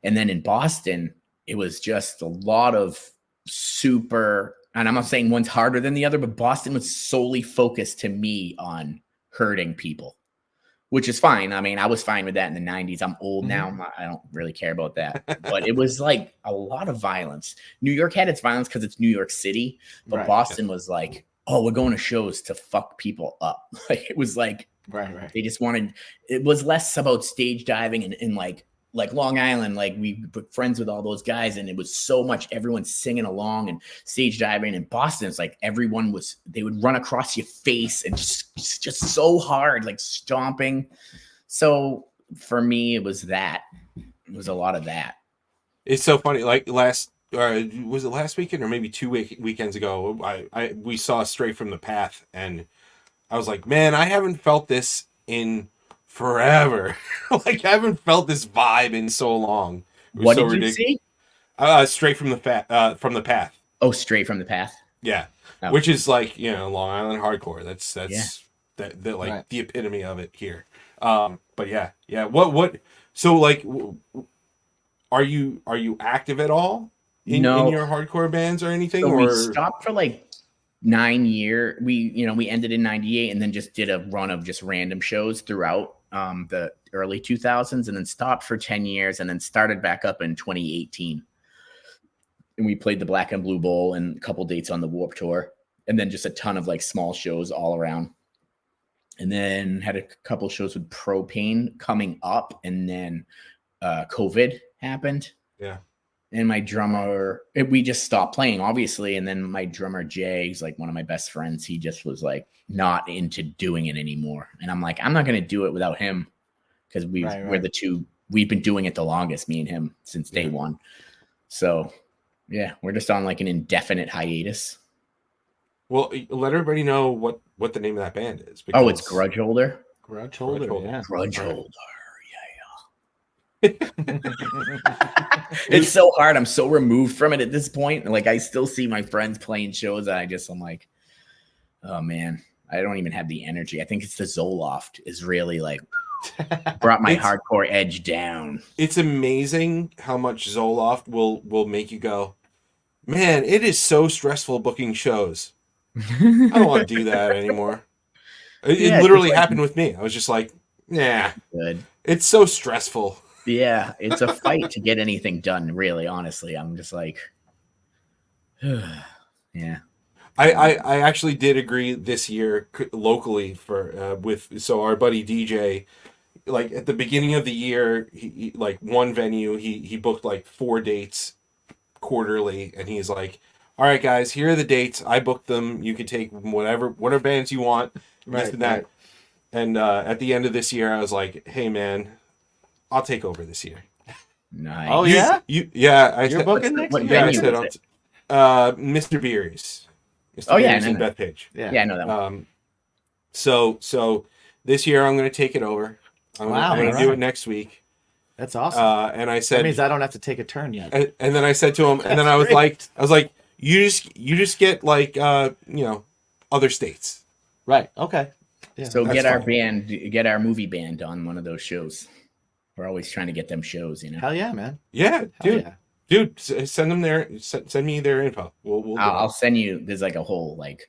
And then in Boston, it was just a lot of super, and I'm not saying one's harder than the other, but Boston was solely focused to me on hurting people, which is fine. I mean, I was fine with that in the 90s. I'm old now. I don't really care about that. But it was like a lot of violence. New York had its violence because it's New York City. But Boston was like, oh, we're going to shows to fuck people up. Like it was like, they just wanted, it was less about stage diving and like Long Island, like we were friends with all those guys and it was so much everyone singing along and stage diving. In Boston, it's like they would run across your face and just so hard, like stomping. So for me, it was a lot of that. It's so funny. Like was it last weekend or maybe 2 weekends ago? We saw Straight from the Path and I was like, man, I haven't felt this in forever. Like I haven't felt this vibe in so long. What did you see? Straight from the Path. Oh, Straight from the Path. Yeah, which is like Long Island hardcore. That's like the epitome of it here. But yeah. What? So like, are you active at all in your hardcore bands or anything? So or we stopped for like 9 years. We ended in 98 and then just did a run of just random shows throughout the early 2000s and then stopped for 10 years and then started back up in 2018. And we played the Black and Blue Bowl and a couple dates on the Warped Tour and then just a ton of like small shows all around. And then had a couple shows with Propane coming up and then COVID happened. Yeah. And my drummer, we just stopped playing, obviously. And then my drummer, Jay, who's like one of my best friends, he just was like not into doing it anymore. And I'm like, I'm not going to do it without him because we're the two, we've been doing it the longest, me and him, since day one. So, yeah, we're just on like an indefinite hiatus. Well, let everybody know what the name of that band is. Oh, it's Grudgeholder. Grudgeholder, yeah. Grudgeholder. It's so hard. I'm so removed from it at this point. Like I still see my friends playing shows and I'm like, oh man, I don't even have the energy. I think it's the Zoloft is really like brought my hardcore edge down. It's amazing how much Zoloft will make you go, man, it is so stressful booking shows. I don't want to do that anymore. It literally happened with me. I was just like, nah, good. It's so stressful. Yeah, it's a fight to get anything done, really, honestly. I'm just like, yeah. I actually did agree this year locally so our buddy DJ, like at the beginning of the year, he like one venue, he booked like 4 dates quarterly, and he's like, all right, guys, here are the dates. I booked them. You can take whatever bands you want, this and that. Right. And at the end of this year, I was like, hey, man, I'll take over this year. Nice. Oh, You're booking next year? Yeah, I said, Mr. Beery's. Mr. Beery's in Bethpage. Yeah, I know that one. So this year, I'm going to take it over. I'm going to do it next week. That's awesome. And I said, that means I don't have to take a turn yet. And then I said to him, and then I was like, you just get like, other states. Right. Okay. Yeah, so get our movie band on one of those shows. We're always trying to get them shows, you know. Hell yeah, man. Yeah, dude, send them there. Send me their info. I'll send you. There's like a whole like,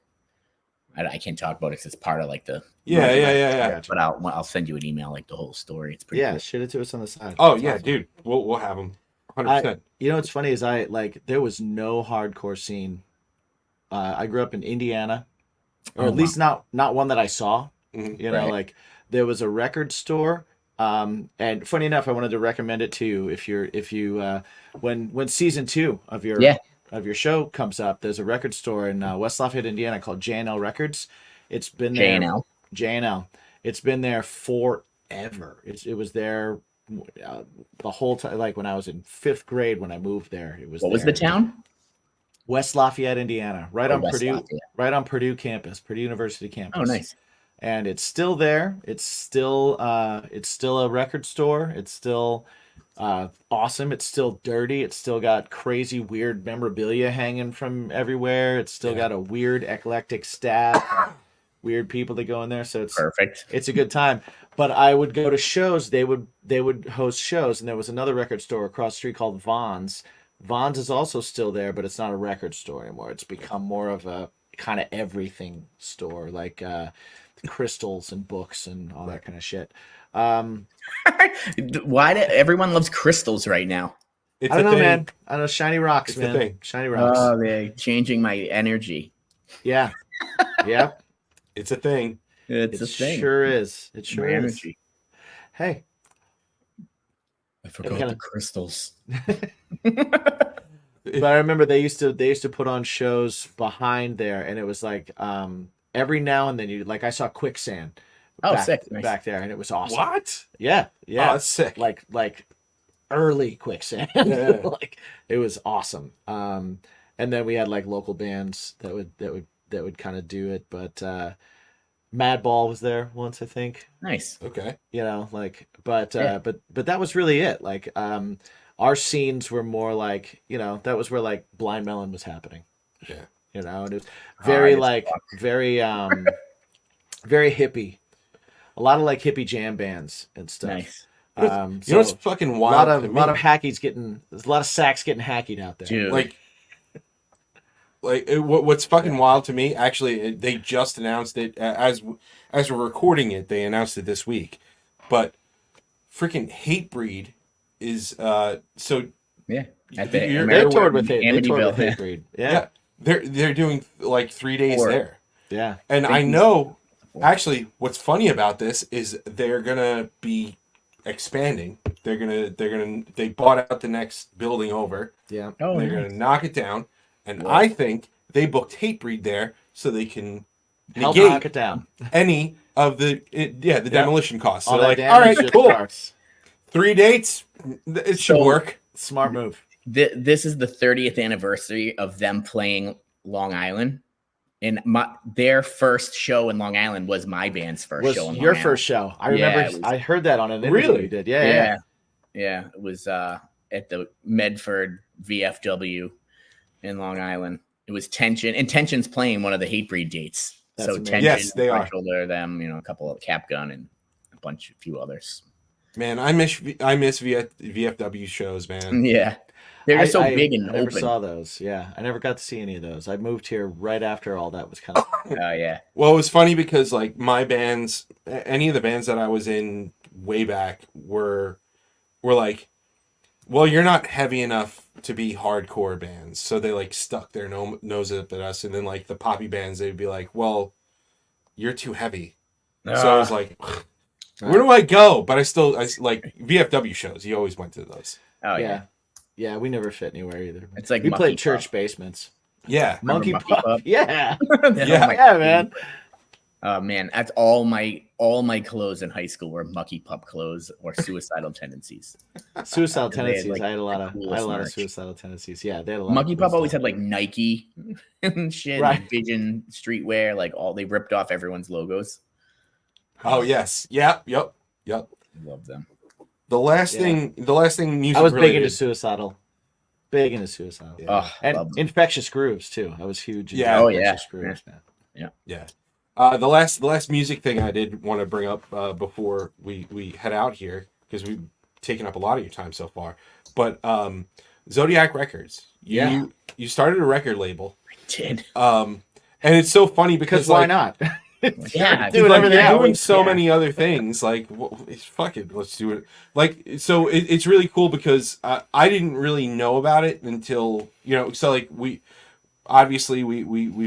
I can't talk about it because it's part of like the. Yeah. But I'll send you an email like the whole story. It's pretty. Yeah, cool. Shoot it to us on the side. Oh yeah, awesome. Dude, we'll have them. 100%. You know what's funny is there was no hardcore scene. I grew up in Indiana, or at least not one that I saw. Mm-hmm. You know, like there was a record store. And funny enough, I wanted to recommend it to you if you when season 2 of your show comes up, there's a record store in West Lafayette, Indiana called J&L Records. It's been there. J&L. It's been there forever. It was there the whole time. Like when I was in 5th grade when I moved there, it was. What was the town? West Lafayette, Indiana, right on Purdue campus, Purdue University campus. Oh, nice. And it's still there. It's still a record store. It's still awesome. It's still dirty. It's still got crazy, weird memorabilia hanging from everywhere. It's still got a weird, eclectic staff, weird people that go in there. So it's perfect. It's a good time. But I would go to shows. They would host shows, and there was another record store across the street called Vaughn's. Vaughn's is also still there, but it's not a record store anymore. It's become more of a kind of everything store, like crystals and books and all that kind of shit. Why do everyone loves crystals right now? I don't know, man. I don't know. Shiny rocks, man. Thing. Shiny rocks. Oh, they're changing my energy. Yeah. Yeah. It's a thing. It's a thing. Sure is. It sure my is. Energy. Hey. I forgot the crystals. But I remember they used to put on shows behind there, and it was like every now and then I saw Quicksand. Back there, and it was awesome. What? Yeah. Oh, that's sick. Like early Quicksand. Yeah. Like it was awesome. And then we had like local bands that would kind of do it, but Madball was there once, I think. Nice. Okay. You know, like, but that was really it. Like, our scenes were more like, you know, that was where like Blind Melon was happening. Yeah. You know, and it was very very hippie. A lot of like hippie jam bands and stuff. Nice. You know what's fucking wild? A lot of hackies there's a lot of sacks getting hackied out there. Dude. What's fucking wild to me, actually, they just announced it as we're recording it. They announced it this week, but freaking Hatebreed is so yeah. They toured with Hatebreed. Yeah. They're doing like 3 days there. Yeah, and I know actually what's funny about this is they're gonna be expanding they bought out the next building over. Yeah. Oh, They're nice. gonna knock it down, and Whoa. I think they booked Hatebreed there so they can Help knock it down. any of the demolition costs. So All they're that like, all damage right, just cool, starts. 3 dates, it should So- work. Smart move. This is the 30th anniversary of them playing Long Island. And their first show in Long Island was my band's first Was show in Long your Island. first show? I Yeah, remember. it was- I heard that on an interview Really? you did. Yeah. Yeah. It was at the Medford VFW in Long Island. It was Tension, and Tension's playing one of the Hatebreed dates. That's So amazing. Tension, Yes, they are. Grudgeholder, them, a couple of Capgun and a few others. Man, I miss VFW shows, man. Yeah, they're just so big and I never open. saw those. Yeah, I never got to see any of those. I moved here right after all that was kind of. Oh yeah. Well, it was funny because like my bands, any of the bands that I was in way back were like, well, you're not heavy enough to be hardcore bands, so they like stuck their nose up at us, and then like the poppy bands, they'd be like, well, you're too heavy. So I was like, where do I go? But I like VFW shows. You always went to those. Oh yeah. Yeah. Yeah, we never fit anywhere either. It's like we Monkey played church Pup. basements. Yeah. Monkey Monkey Pup. Pup? Yeah. Yeah, man. Man, that's all my clothes in high school were Mucky Pup clothes or Suicidal Tendencies. Suicidal They had, tendencies. like, I had a lot the of coolest merch. suicidal tendencies. Yeah, they had a lot. Mucky of cool Pup always stuff. had like Nike and shit, Right. and Vision Streetwear, like they ripped off everyone's logos. Oh yes. Yep. Love them. The last Yeah. thing music I was big related- into suicidal. Big into suicidal. Yeah. Oh, And love them. infectious grooves too. I was huge. Into Yeah. Oh, infectious yeah. grooves, man. Yeah. The last music thing I did want to bring up before we head out here, because we've taken up a lot of your time so far. But Zodiac Records. You started a record label. Did And it's so funny because Because why like, not? yeah, Doing like, everything you're doing else. so Yeah. many other things. Like, fuck it, let's do it. Like, so it's really cool because I didn't really know about it until So like we've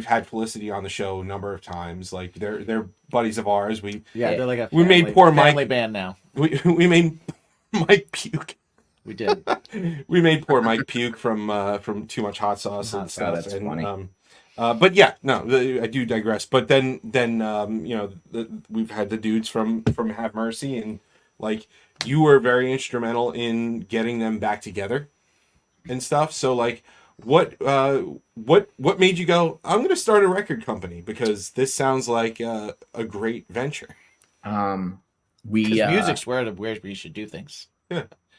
had Felicity on the show a number of times. Like they're buddies of ours. Yeah, they're like a We made family- poor Mike- family band now. We made Mike puke. We did. We made poor Mike puke from too much hot sauce and Hot sauce, stuff. that's and, funny. but yeah, no, I do digress. But then we've had the dudes from Have Mercy, and like you were very instrumental in getting them back together and stuff. So like, what made you go, I'm going to start a record company because this sounds like a great venture? we Music's where we should do things.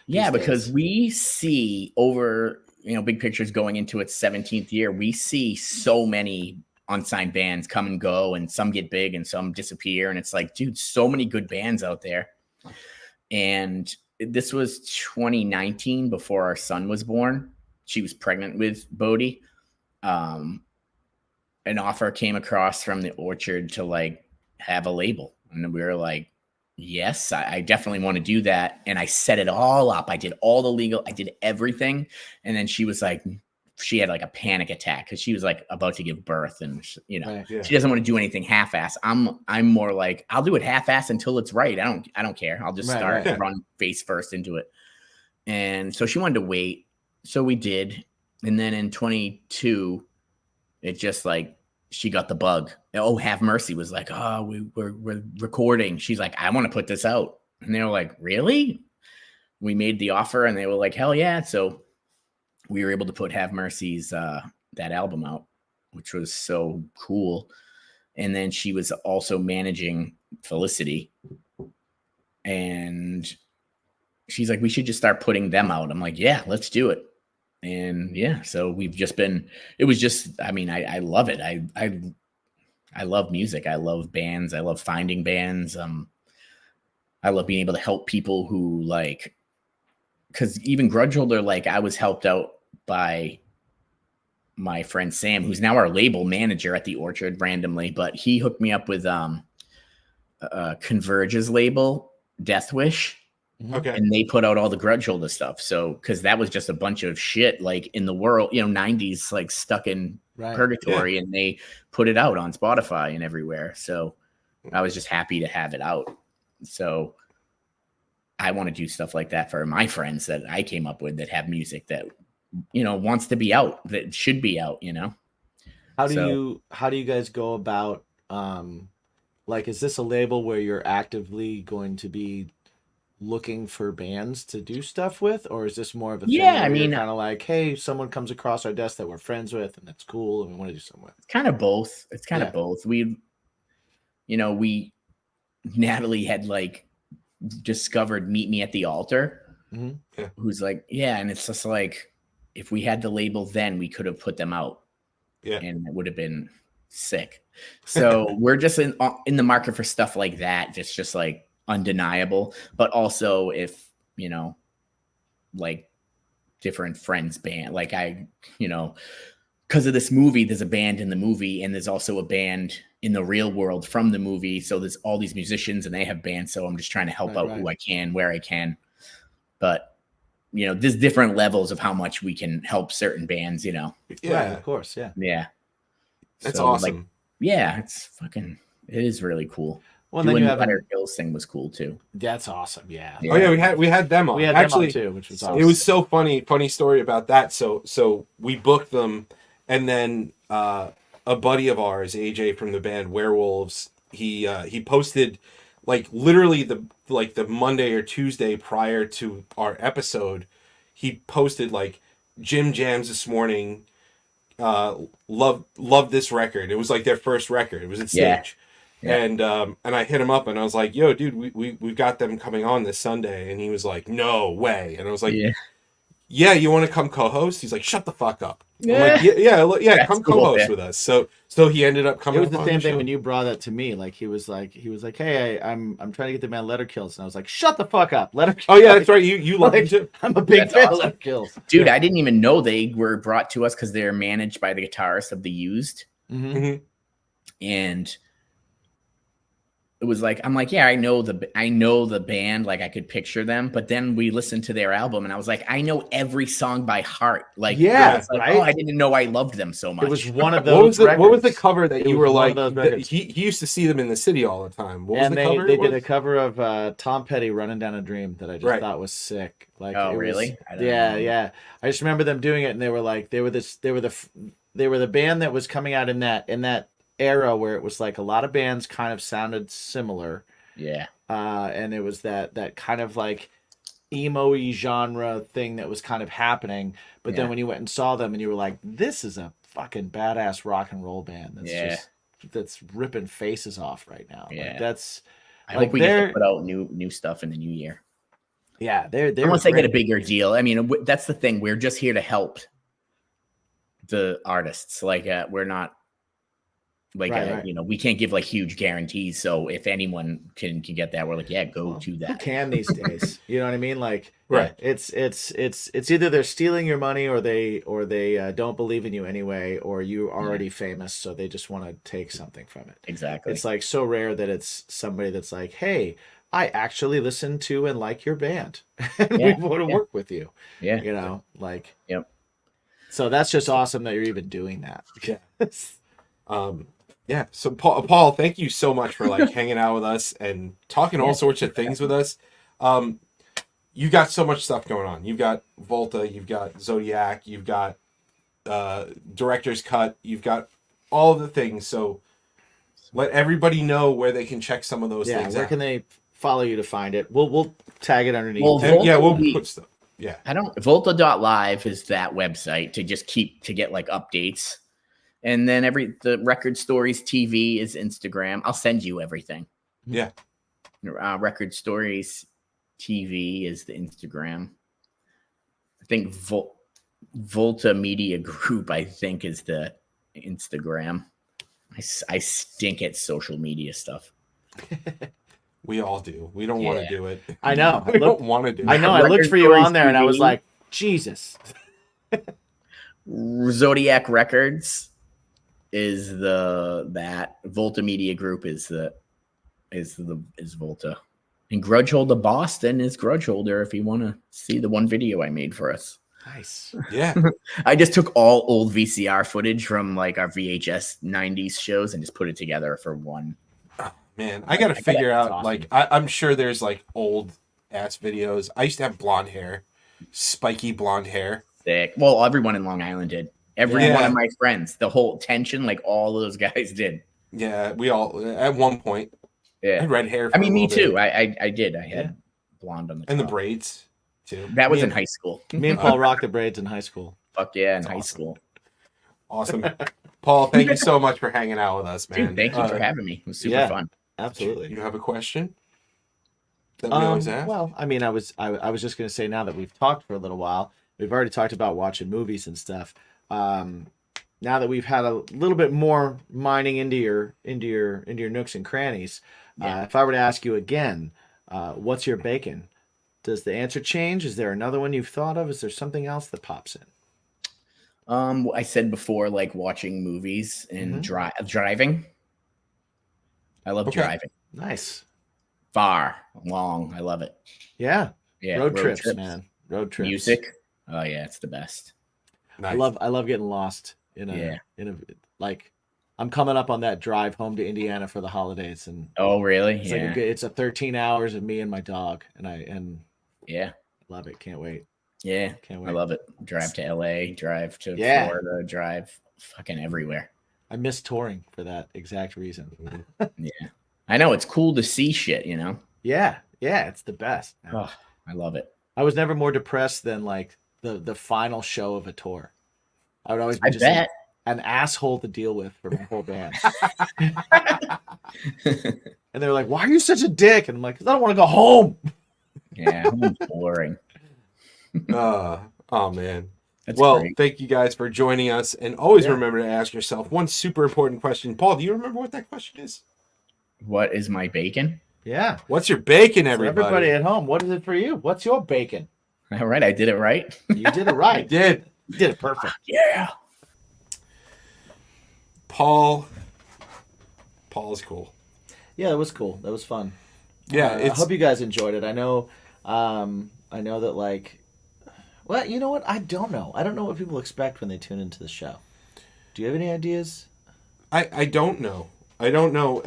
Yeah, these because days. we see over, Big Picture's going into its 17th year. We see so many unsigned bands come and go, and some get big and some disappear. And it's like, dude, so many good bands out there. And this was 2019 before our son was born. She was pregnant with Bodhi. An offer came across from the Orchard to like have a label. And we were like, yes, I definitely want to do that. And I set it all up. I did all the legal, I did everything. And then she was like, she had like a panic attack because she was like about to give birth, and Right. Yeah. she doesn't want to do anything half-ass. I'm more like, I'll do it half-ass until it's right. I don't care. I'll just Right, start right. and run face first into it. And so she wanted to wait. So we did. And then in 22, it just like, she got the bug. Oh, Have Mercy was like, oh, we're recording. She's like, I want to put this out. And they were like, really? We made the offer and they were like, hell yeah. So we were able to put Have Mercy's that album out, which was so cool. And then she was also managing Felicity. And she's like, we should just start putting them out. I'm like, yeah, let's do it. And yeah, so we've just been, it was just, I mean, I love it. I love music. I love bands. I love finding bands. I love being able to help people who like, because even Grudgeholder, like I was helped out by my friend Sam, who's now our label manager at the Orchard randomly, but he hooked me up with Converge's label, Death Wish. Okay. And they put out all the Grudgeholder stuff. So, because that was just a bunch of shit like in the world, 90s, like stuck in purgatory, and they put it out on Spotify and everywhere. So I was just happy to have it out. So I want to do stuff like that for my friends that I came up with that have music that, you know, wants to be out, that should be out, you know? How do you guys go about, like, is this a label where you're actively going to be looking for bands to do stuff with, or is this more of a thing Yeah, where I mean, you're kind of like, hey, someone comes across our desk that we're friends with and that's cool and we want to do something with? it's kind of both. It's kind Yeah. of both. Natalie had like discovered Meet Me at the Altar, who's like, yeah. And it's just like, if we had the label then, we could have put them out. Yeah. And it would have been sick. So we're just in the market for stuff like that. Just like undeniable. But also if, you know, like different friends band, like because of this movie, there's a band in the movie and there's also a band in the real world from the movie. So there's all these musicians and they have bands. So I'm just trying to help out who I can, where I can. But, you know, there's different levels of how much we can help certain bands, you know. Yeah, right, of course. Yeah. Yeah. That's So, awesome. Like, yeah, it is really cool. Well, Doing then you the have Letter Kills thing was cool too. That's awesome. Yeah. Oh yeah, we had them on. We had Actually, them on too, which was awesome. It was so funny story about that. So we booked them, and then a buddy of ours, AJ from the band Werewolves, he posted like literally the Monday or Tuesday prior to our episode, he posted like Gym Jams this morning. Love this record. It was like their first record. It was at stage. Yeah. And I hit him up and I was like, yo, dude, we've got them coming on this Sunday. And he was like, no way. And I was like, yeah, you want to come co-host? He's like, shut the fuck up. Yeah. I'm like, yeah, come cool, co-host with us. So he ended up coming. It was the on same the thing show. when you brought that to me. Like he was like, hey, I'm trying to get the band Letter Kills, and I was like, shut the fuck up, Letter Kills. Oh yeah, that's right. You love it too. I'm a big That's fan awesome. of Letter Kills, Dude. I didn't even know they were brought to us because they're managed by the guitarist of The Used, and it was like, I'm like, yeah, I know the band, like I could picture them, but then we listened to their album and I was like, I know every song by heart. Like, yeah, it's like, right? oh, I didn't know I loved them so much. It was one of those. What was the cover that you were like? He he used to see them in the city all the time. What was and the cover? they did a cover of Tom Petty, "Running Down a Dream," that I just thought was sick. Like, oh, it really? Was, yeah. I just remember them doing it, and they were like, they were the band that was coming out in that era where it was like a lot of bands kind of sounded similar. Yeah. And it was that kind of like emo-y genre thing that was kind of happening. But then when you went and saw them and you were like, this is a fucking badass rock and roll band that's ripping faces off right now. Yeah. Like, that's I hope we get to put out new stuff in the new year. Yeah, they're unless they get a bigger deal. I mean, that's the thing. We're just here to help the artists. Like we're not like right. You know, we can't give like huge guarantees. So if anyone can get that, we're like, yeah, go to that. Who can these days? You know what I mean? Like, right? It's either they're stealing your money or they don't believe in you anyway, or you're already famous, so they just want to take something from it. Exactly. It's like so rare that it's somebody that's like, hey, I actually listen to and like your band, and we want to work with you. Yeah. You know, like. Yep. So that's just awesome that you're even doing that. Yeah. Yeah. So Paul, thank you so much for like hanging out with us and talking all sorts of things with us. You got so much stuff going on. You've got Volta, you've got Zodiac, you've got Director's Cut, you've got all of the things. So let everybody know where they can check some of those things. Where can they follow you to find it? We'll tag it underneath. Well, we'll put stuff. Yeah. Volta.live is that website to get like updates. And then the Record Stories TV is Instagram. I'll send you everything. Yeah. Record Stories TV is the Instagram. I think Volta Media Group, I think, is the Instagram. I stink at social media stuff. We all do. We don't want to do it. I know. We don't want to do it. I know. I looked for you on there and I was like, Jesus. Zodiac Records is that Volta Media Group is Volta, and Grudgeholder Boston is Grudgeholder. If you want to see the one video I made for us, nice. Yeah, I just took all old VCR footage from like our VHS '90s shows and just put it together for one. Oh, man, I got to figure out. awesome. Like, I'm sure there's like old ass videos. I used to have blonde hair, spiky blonde hair. Sick. Well, everyone in Long Island did. Every Yeah. one of my friends, the whole tension, like all those guys did. Yeah, we all at one point. I Yeah. had red hair. For I mean, a me little bit. too. I did. I had blonde on the And the top. braids too. That was Me in and- high school. Me and Paul rocked the braids in high school. Fuck yeah, in That's high awesome. school. Awesome, Paul. Thank you so much for hanging out with us, man. Dude, thank you for having me. It was super yeah. fun. Absolutely. You have a question that we always ask? Well, I mean, I was just going to say, now that we've talked for a little while, we've already talked about watching movies and stuff. Now that we've had a little bit more mining into your nooks and crannies, if I were to ask you again, what's your bacon? Does the answer change? Is there another one you've thought of? Is there something else that pops in? I said before, like watching movies and driving. I love driving. Nice. Far, long. I love it. Yeah. Yeah. Road trips, man. Road trips. Music. Oh yeah, it's the best. Nice. I love getting lost in a like, I'm coming up on that drive home to Indiana for the holidays, and Oh really? it's Yeah. like it's a 13 hours of me and my dog, and Yeah. love it. Can't wait. Yeah. Can't wait. I love it. Drive to LA, drive to Yeah. Florida, drive fucking everywhere. I miss touring for that exact reason. Yeah. I know it's cool to see shit, you know? Yeah, it's the best. Oh, I love it. I was never more depressed than like the final show of a tour. I would always be I just bet. an asshole to deal with for my whole band. And they were like, "Why are you such a dick?" And I'm like, "'Cause I don't want to go home." Yeah, I'm boring. Oh man. That's well, great. thank you guys for joining us, and always Yeah. remember to ask yourself one super important question. Paul, do you remember what that question is? What is my bacon? Yeah. What's your bacon, So everybody? everybody at home, what is it for you? What's your bacon? All right, I did it right. You did it I right. did. You did it perfect. Yeah. Paul's cool. Yeah, it was cool. That was fun. Yeah, I it's hope you guys enjoyed it. I know that like, well, you know what? I don't know. I don't know what people expect when they tune into the show. Do you have any ideas? I don't know. I don't know.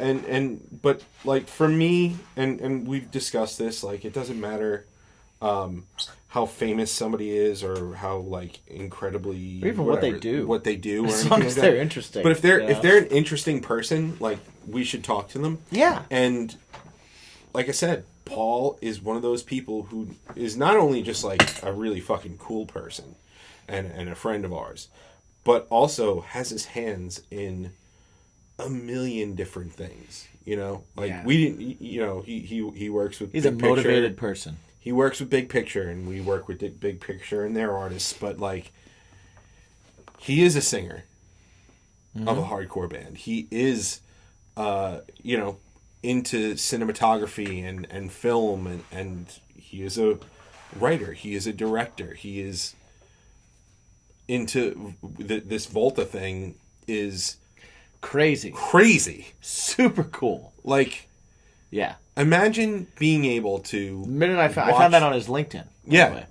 But like for me, and we've discussed this, like it doesn't matter how famous somebody is or how like incredibly Or even what they do. or As anything long like as that. they're interesting. But if they're Yeah. if they're an interesting person, like we should talk to them. Yeah. And like I said, Paul is one of those people who is not only just like a really fucking cool person and a friend of ours, but also has his hands in a million different things. You know, like Yeah. we didn't. You know, he works with. He's a Big motivated Picture. person. He works with Big Picture, and we work with Big Picture and their artists. But like, he is a singer of a hardcore band. He is, into cinematography and film, and he is a writer. He is a director. He is into this Volta thing. Is Crazy. Super cool. like, Yeah. imagine being able to. The minute I found watch- that on his LinkedIn. by the Yeah. way.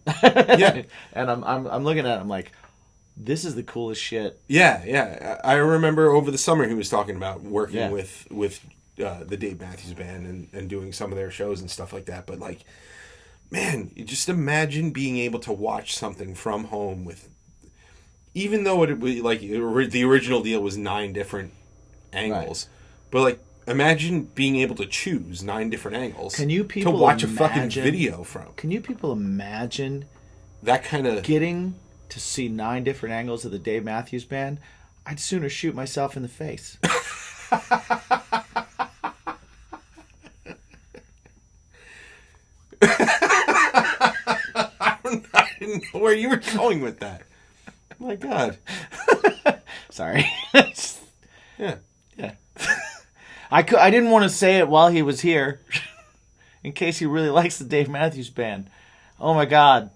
Yeah. And I'm looking at it, I'm like, this is the coolest shit. Yeah. I remember over the summer he was talking about working Yeah. with the Dave Matthews Band and doing some of their shows and stuff like that. But like, man, you just imagine being able to watch something from home with, even though it was like the original deal was 9 different angles, but like imagine being able to choose 9 different angles. Can you people to watch a fucking imagine- video from Can you people imagine that kind of? getting to see 9 different angles of the Dave Matthews Band? I'd sooner shoot myself in the face. I didn't know where you were going with that. My God. Sorry. Yeah. I didn't want to say it while he was here, in case he really likes the Dave Matthews Band. Oh my God.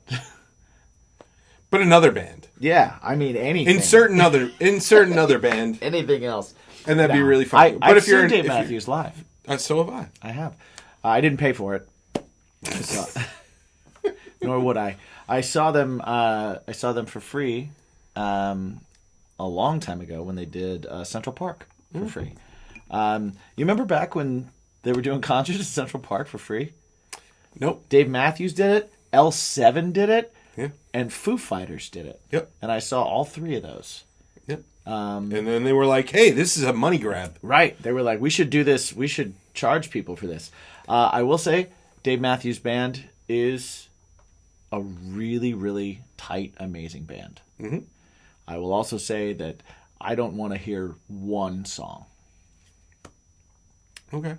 But another band. Yeah, I mean anything. Insert another band, anything else. and that'd be No. really funny. But I've if you're seen Dave if you're- Matthews live. so have I. I have. I didn't pay for it. Nor would I. I saw them for free a long time ago when they did Central Park for free. You remember back when they were doing concerts at Central Park for free? Nope. Dave Matthews did it. L7 did it. Yeah. And Foo Fighters did it. Yep. And I saw all three of those. Yep. And then they were like, hey, this is a money grab. Right. They were like, we should do this. We should charge people for this. I will say, Dave Matthews Band is a really, really tight, amazing band. Mm-hmm. I will also say that I don't want to hear one song. Okay.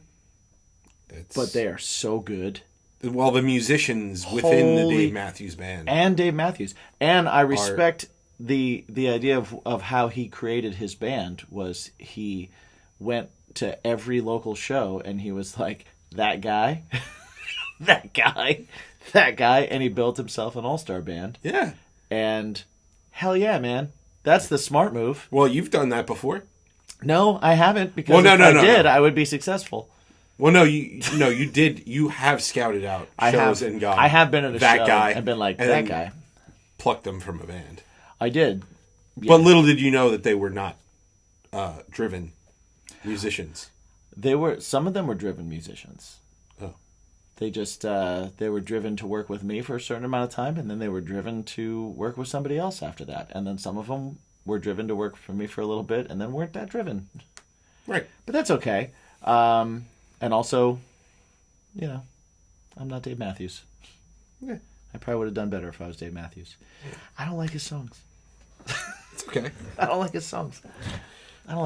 But they are so good. Well, the musicians within the Holy- Dave Matthews Band. And Dave Matthews. And I respect the idea of how he created his band was he went to every local show and he was like, that guy, that guy, and he built himself an all-star band. Yeah. And hell yeah, man. That's the smart move. Well, you've done that before. No, I haven't, because Well, no, if no, I no, did, no. I would be successful. Well, no, you did. You have scouted out shows and gone. I have been at a that show guy and been like, and that then guy. plucked them from a band. I did. But little did you know that they were not driven musicians. Some of them were driven musicians. Oh. They just they were driven to work with me for a certain amount of time, and then they were driven to work with somebody else after that. And then some of them were driven to work for me for a little bit, and then weren't that driven. Right. But that's okay. And also, I'm not Dave Matthews. Yeah. I probably would have done better if I was Dave Matthews. I don't like his songs. It's okay. I don't like his songs. Oh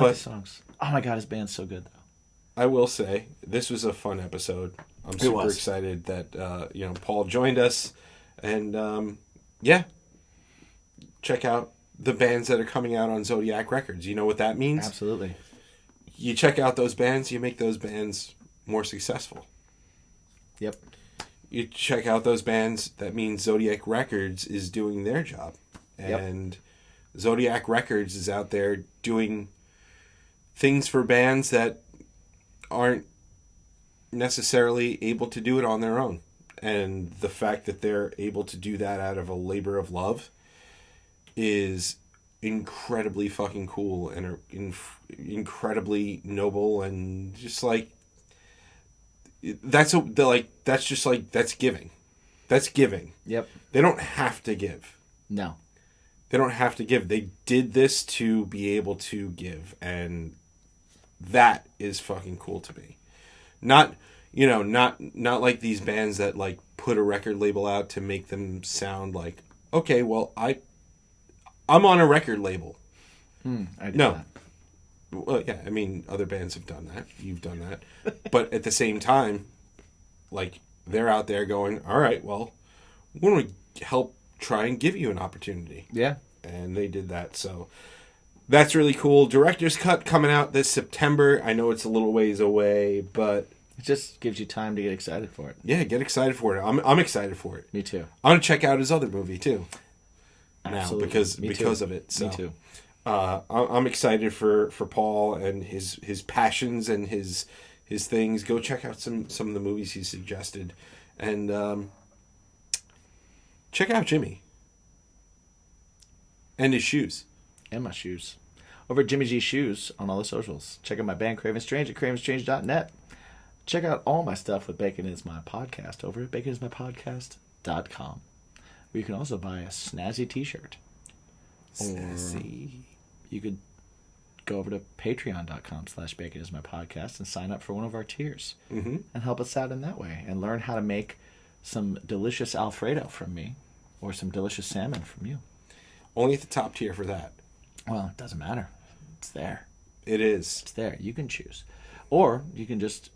my God, his band's so good, though. I will say this was a fun episode. I'm super excited that Paul joined us, and check out the bands that are coming out on Zodiac Records. You know what that means? Absolutely. You check out those bands, you make those bands more successful. Yep. You check out those bands, that means Zodiac Records is doing their job. And Zodiac Records is out there doing things for bands that aren't necessarily able to do it on their own. And the fact that they're able to do that out of a labor of love is incredibly fucking cool and incredibly noble, and just like that's giving. That's giving. Yep. They don't have to give. No. They don't have to give. They did this to be able to give, and that is fucking cool to me. Not like these bands that like put a record label out to make them sound like, okay, well, I'm on a record label. I did No. that. Well, yeah, I mean, other bands have done that. You've done that. But at the same time, like, they're out there going, all right, well, why don't we help try and give you an opportunity? Yeah. And they did that. So that's really cool. Director's Cut coming out this September. I know it's a little ways away, but It just gives you time to get excited for it. yeah, get excited for it. I'm excited for it. Me too. I'm going to check out his other movie, too. Absolutely. Now, Me because too. of it. So. Me too. I'm excited for Paul and his passions and his things. Go check out some of the movies he suggested, and check out Jimmy and his shoes. And my shoes. Over at Jimmy G Shoes on all the socials. Check out my band Craven Strange at cravenstrange.net. Check out all my stuff with Bacon Is My Podcast over at baconismypodcast.com, where you can also buy a snazzy t-shirt. Snazzy. You could go over to patreon.com/baconismypodcast and sign up for one of our tiers and help us out in that way and learn how to make some delicious Alfredo from me or some delicious salmon from you. Only at the top tier for that. Well, it doesn't matter. It's there. It is. It's there. You can choose. Or you can just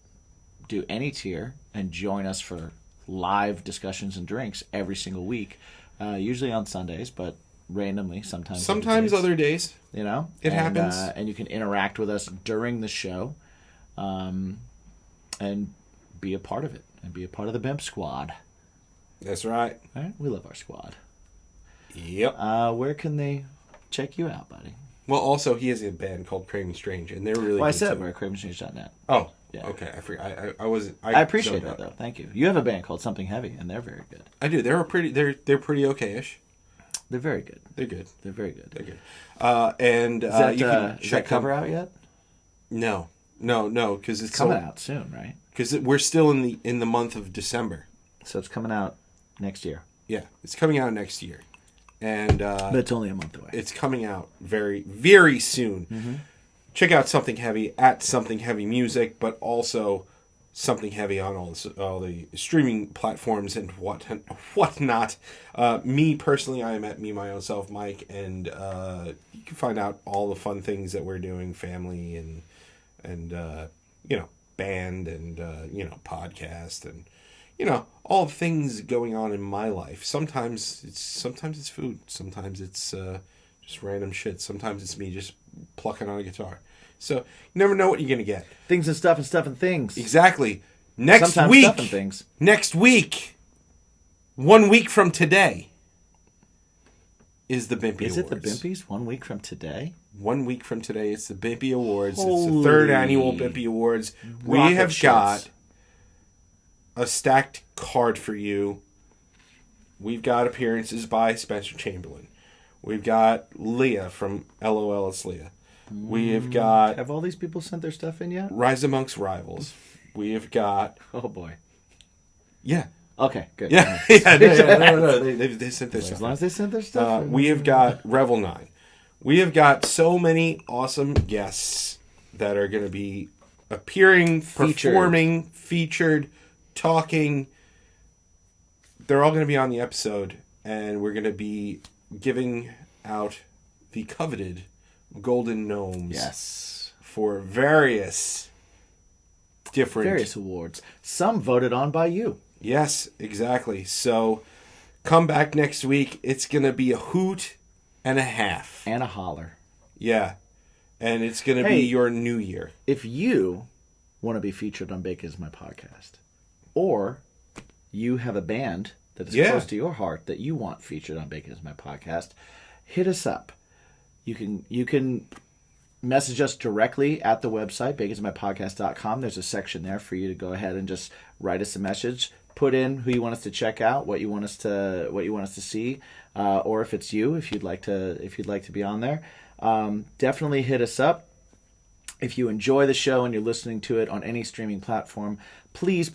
do any tier and join us for live discussions and drinks every single week, usually on Sundays, but randomly sometimes Other days. You know? It happens. And you can interact with us during the show and be a part of it and be a part of the BIMP squad. That's right. All right? We love our squad. Yep. Where can they check you out, buddy? Well, also, he has a band called Craven Strange, and they're really Well, I good, said too. we're at cravenstrange.net. Oh, Yeah. okay. I forgot. I wasn't. I appreciate that, though. Thank you. You have a band called Something Heavy, and they're very good. I do. They're pretty okay-ish. They're very good. They're good. They're very good. They're good. And Is that, you can is check that cover them. out yet? No, because it's Coming out soon, right? Because we're still in the month of December. So it's coming out next year. Yeah, it's coming out next year. And But it's only a month away. it's coming out very, very soon. Mm-hmm. Check out Something Heavy at Something Heavy Music, but also Something Heavy on all the streaming platforms and whatnot. Me personally, I am at Me My Own Self Mike, and you can find out all the fun things that we're doing, family and band and podcast and all the things going on in my life. Sometimes it's food, sometimes it's just random shit, sometimes it's me just plucking on a guitar. So you never know what you're gonna get. Things and stuff and stuff and things. Exactly. Next Sometimes week. stuff and things. Next week. 1 week from today is the BIMP Awards. Is it the BIMPies 1 week from today? 1 week from today, it's the BIMP Awards. It's the Holy 3rd annual BIMP Awards. We rocket have ships. got a stacked card for you. We've got appearances by Spencer Chamberlain. We've got Leah from LOL It's Leah. We have got Have all these people sent their stuff in yet? Rise Amongst Rivals. We have got Oh boy. yeah. Okay, good. Yeah, no. They sent their As stuff. long as they sent their stuff in. We have got Revel 9. We have got so many awesome guests that are going to be appearing, Featured. performing, featured, talking. They're all going to be on the episode, and we're going to be giving out the coveted Golden Gnomes. Yes. For various different awards. Some voted on by you. Yes, exactly. So come back next week. It's going to be a hoot and a half. And a holler. Yeah. And it's going to Hey. be your new year. If you want to be featured on Bacon is My Podcast, or you have a band that is close to your heart that you want featured on Bacon is My Podcast, hit us up. You can message us directly at the website, baconsmypodcast.com. There's a section there for you to go ahead and just write us a message. Put in who you want us to check out, what you want us to see, or if it's you, if you'd like to be on there. Definitely hit us up. If you enjoy the show and you're listening to it on any streaming platform, please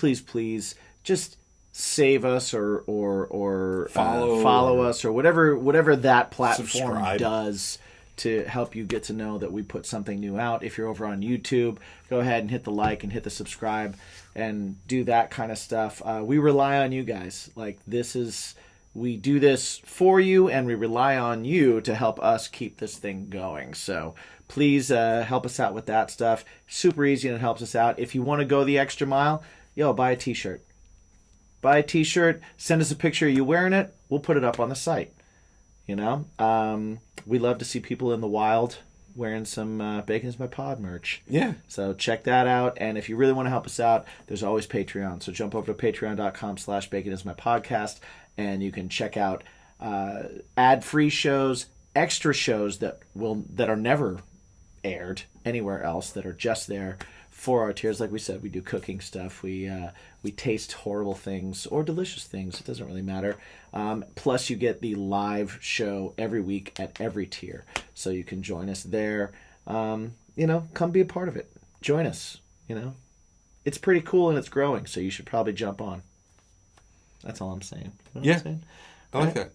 just save us or follow us or whatever that platform Subscribe. does to help you get to know that we put something new out. If you're over on YouTube, go ahead and hit the like and hit the subscribe and do that kind of stuff. We rely on you guys. We do this for you, and we rely on you to help us keep this thing going. So please help us out with that stuff. Super easy, and it helps us out. If you want to go the extra mile, buy a t-shirt. Buy a t-shirt, send us a picture of you wearing it. We'll put it up on the site. We love to see people in the wild wearing some Bacon is My Pod merch. Yeah. So check that out. And if you really want to help us out, there's always Patreon. So jump over to patreon.com/baconismypodcast, and you can check out ad-free shows, extra shows that are never aired anywhere else, that are just there for our tiers. Like we said, we do cooking stuff. We taste horrible things or delicious things. It doesn't really matter. Plus, you get the live show every week at every tier, so you can join us there. Come be a part of it. Join us. It's pretty cool and it's growing, so you should probably jump on. That's all I'm saying. You know what I'm saying? I like that.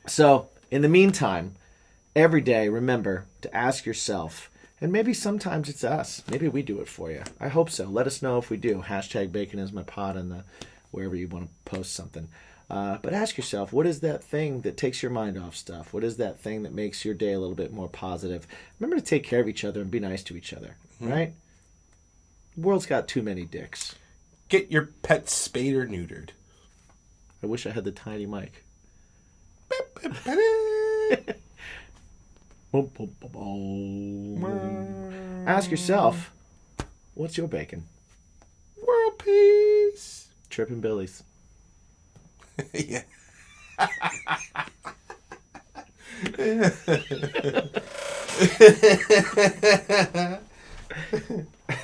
So, in the meantime, every day, remember to ask yourself, and maybe sometimes it's us. Maybe we do it for you. I hope so. Let us know if we do. #BaconIsMyPod in wherever you want to post something. But ask yourself, what is that thing that takes your mind off stuff? What is that thing that makes your day a little bit more positive? Remember to take care of each other and be nice to each other, right? The world's got too many dicks. Get your pet spayed or neutered. I wish I had the tiny mic. Ask yourself, what's your bacon? World peace. Trippin' Billy's. Yeah.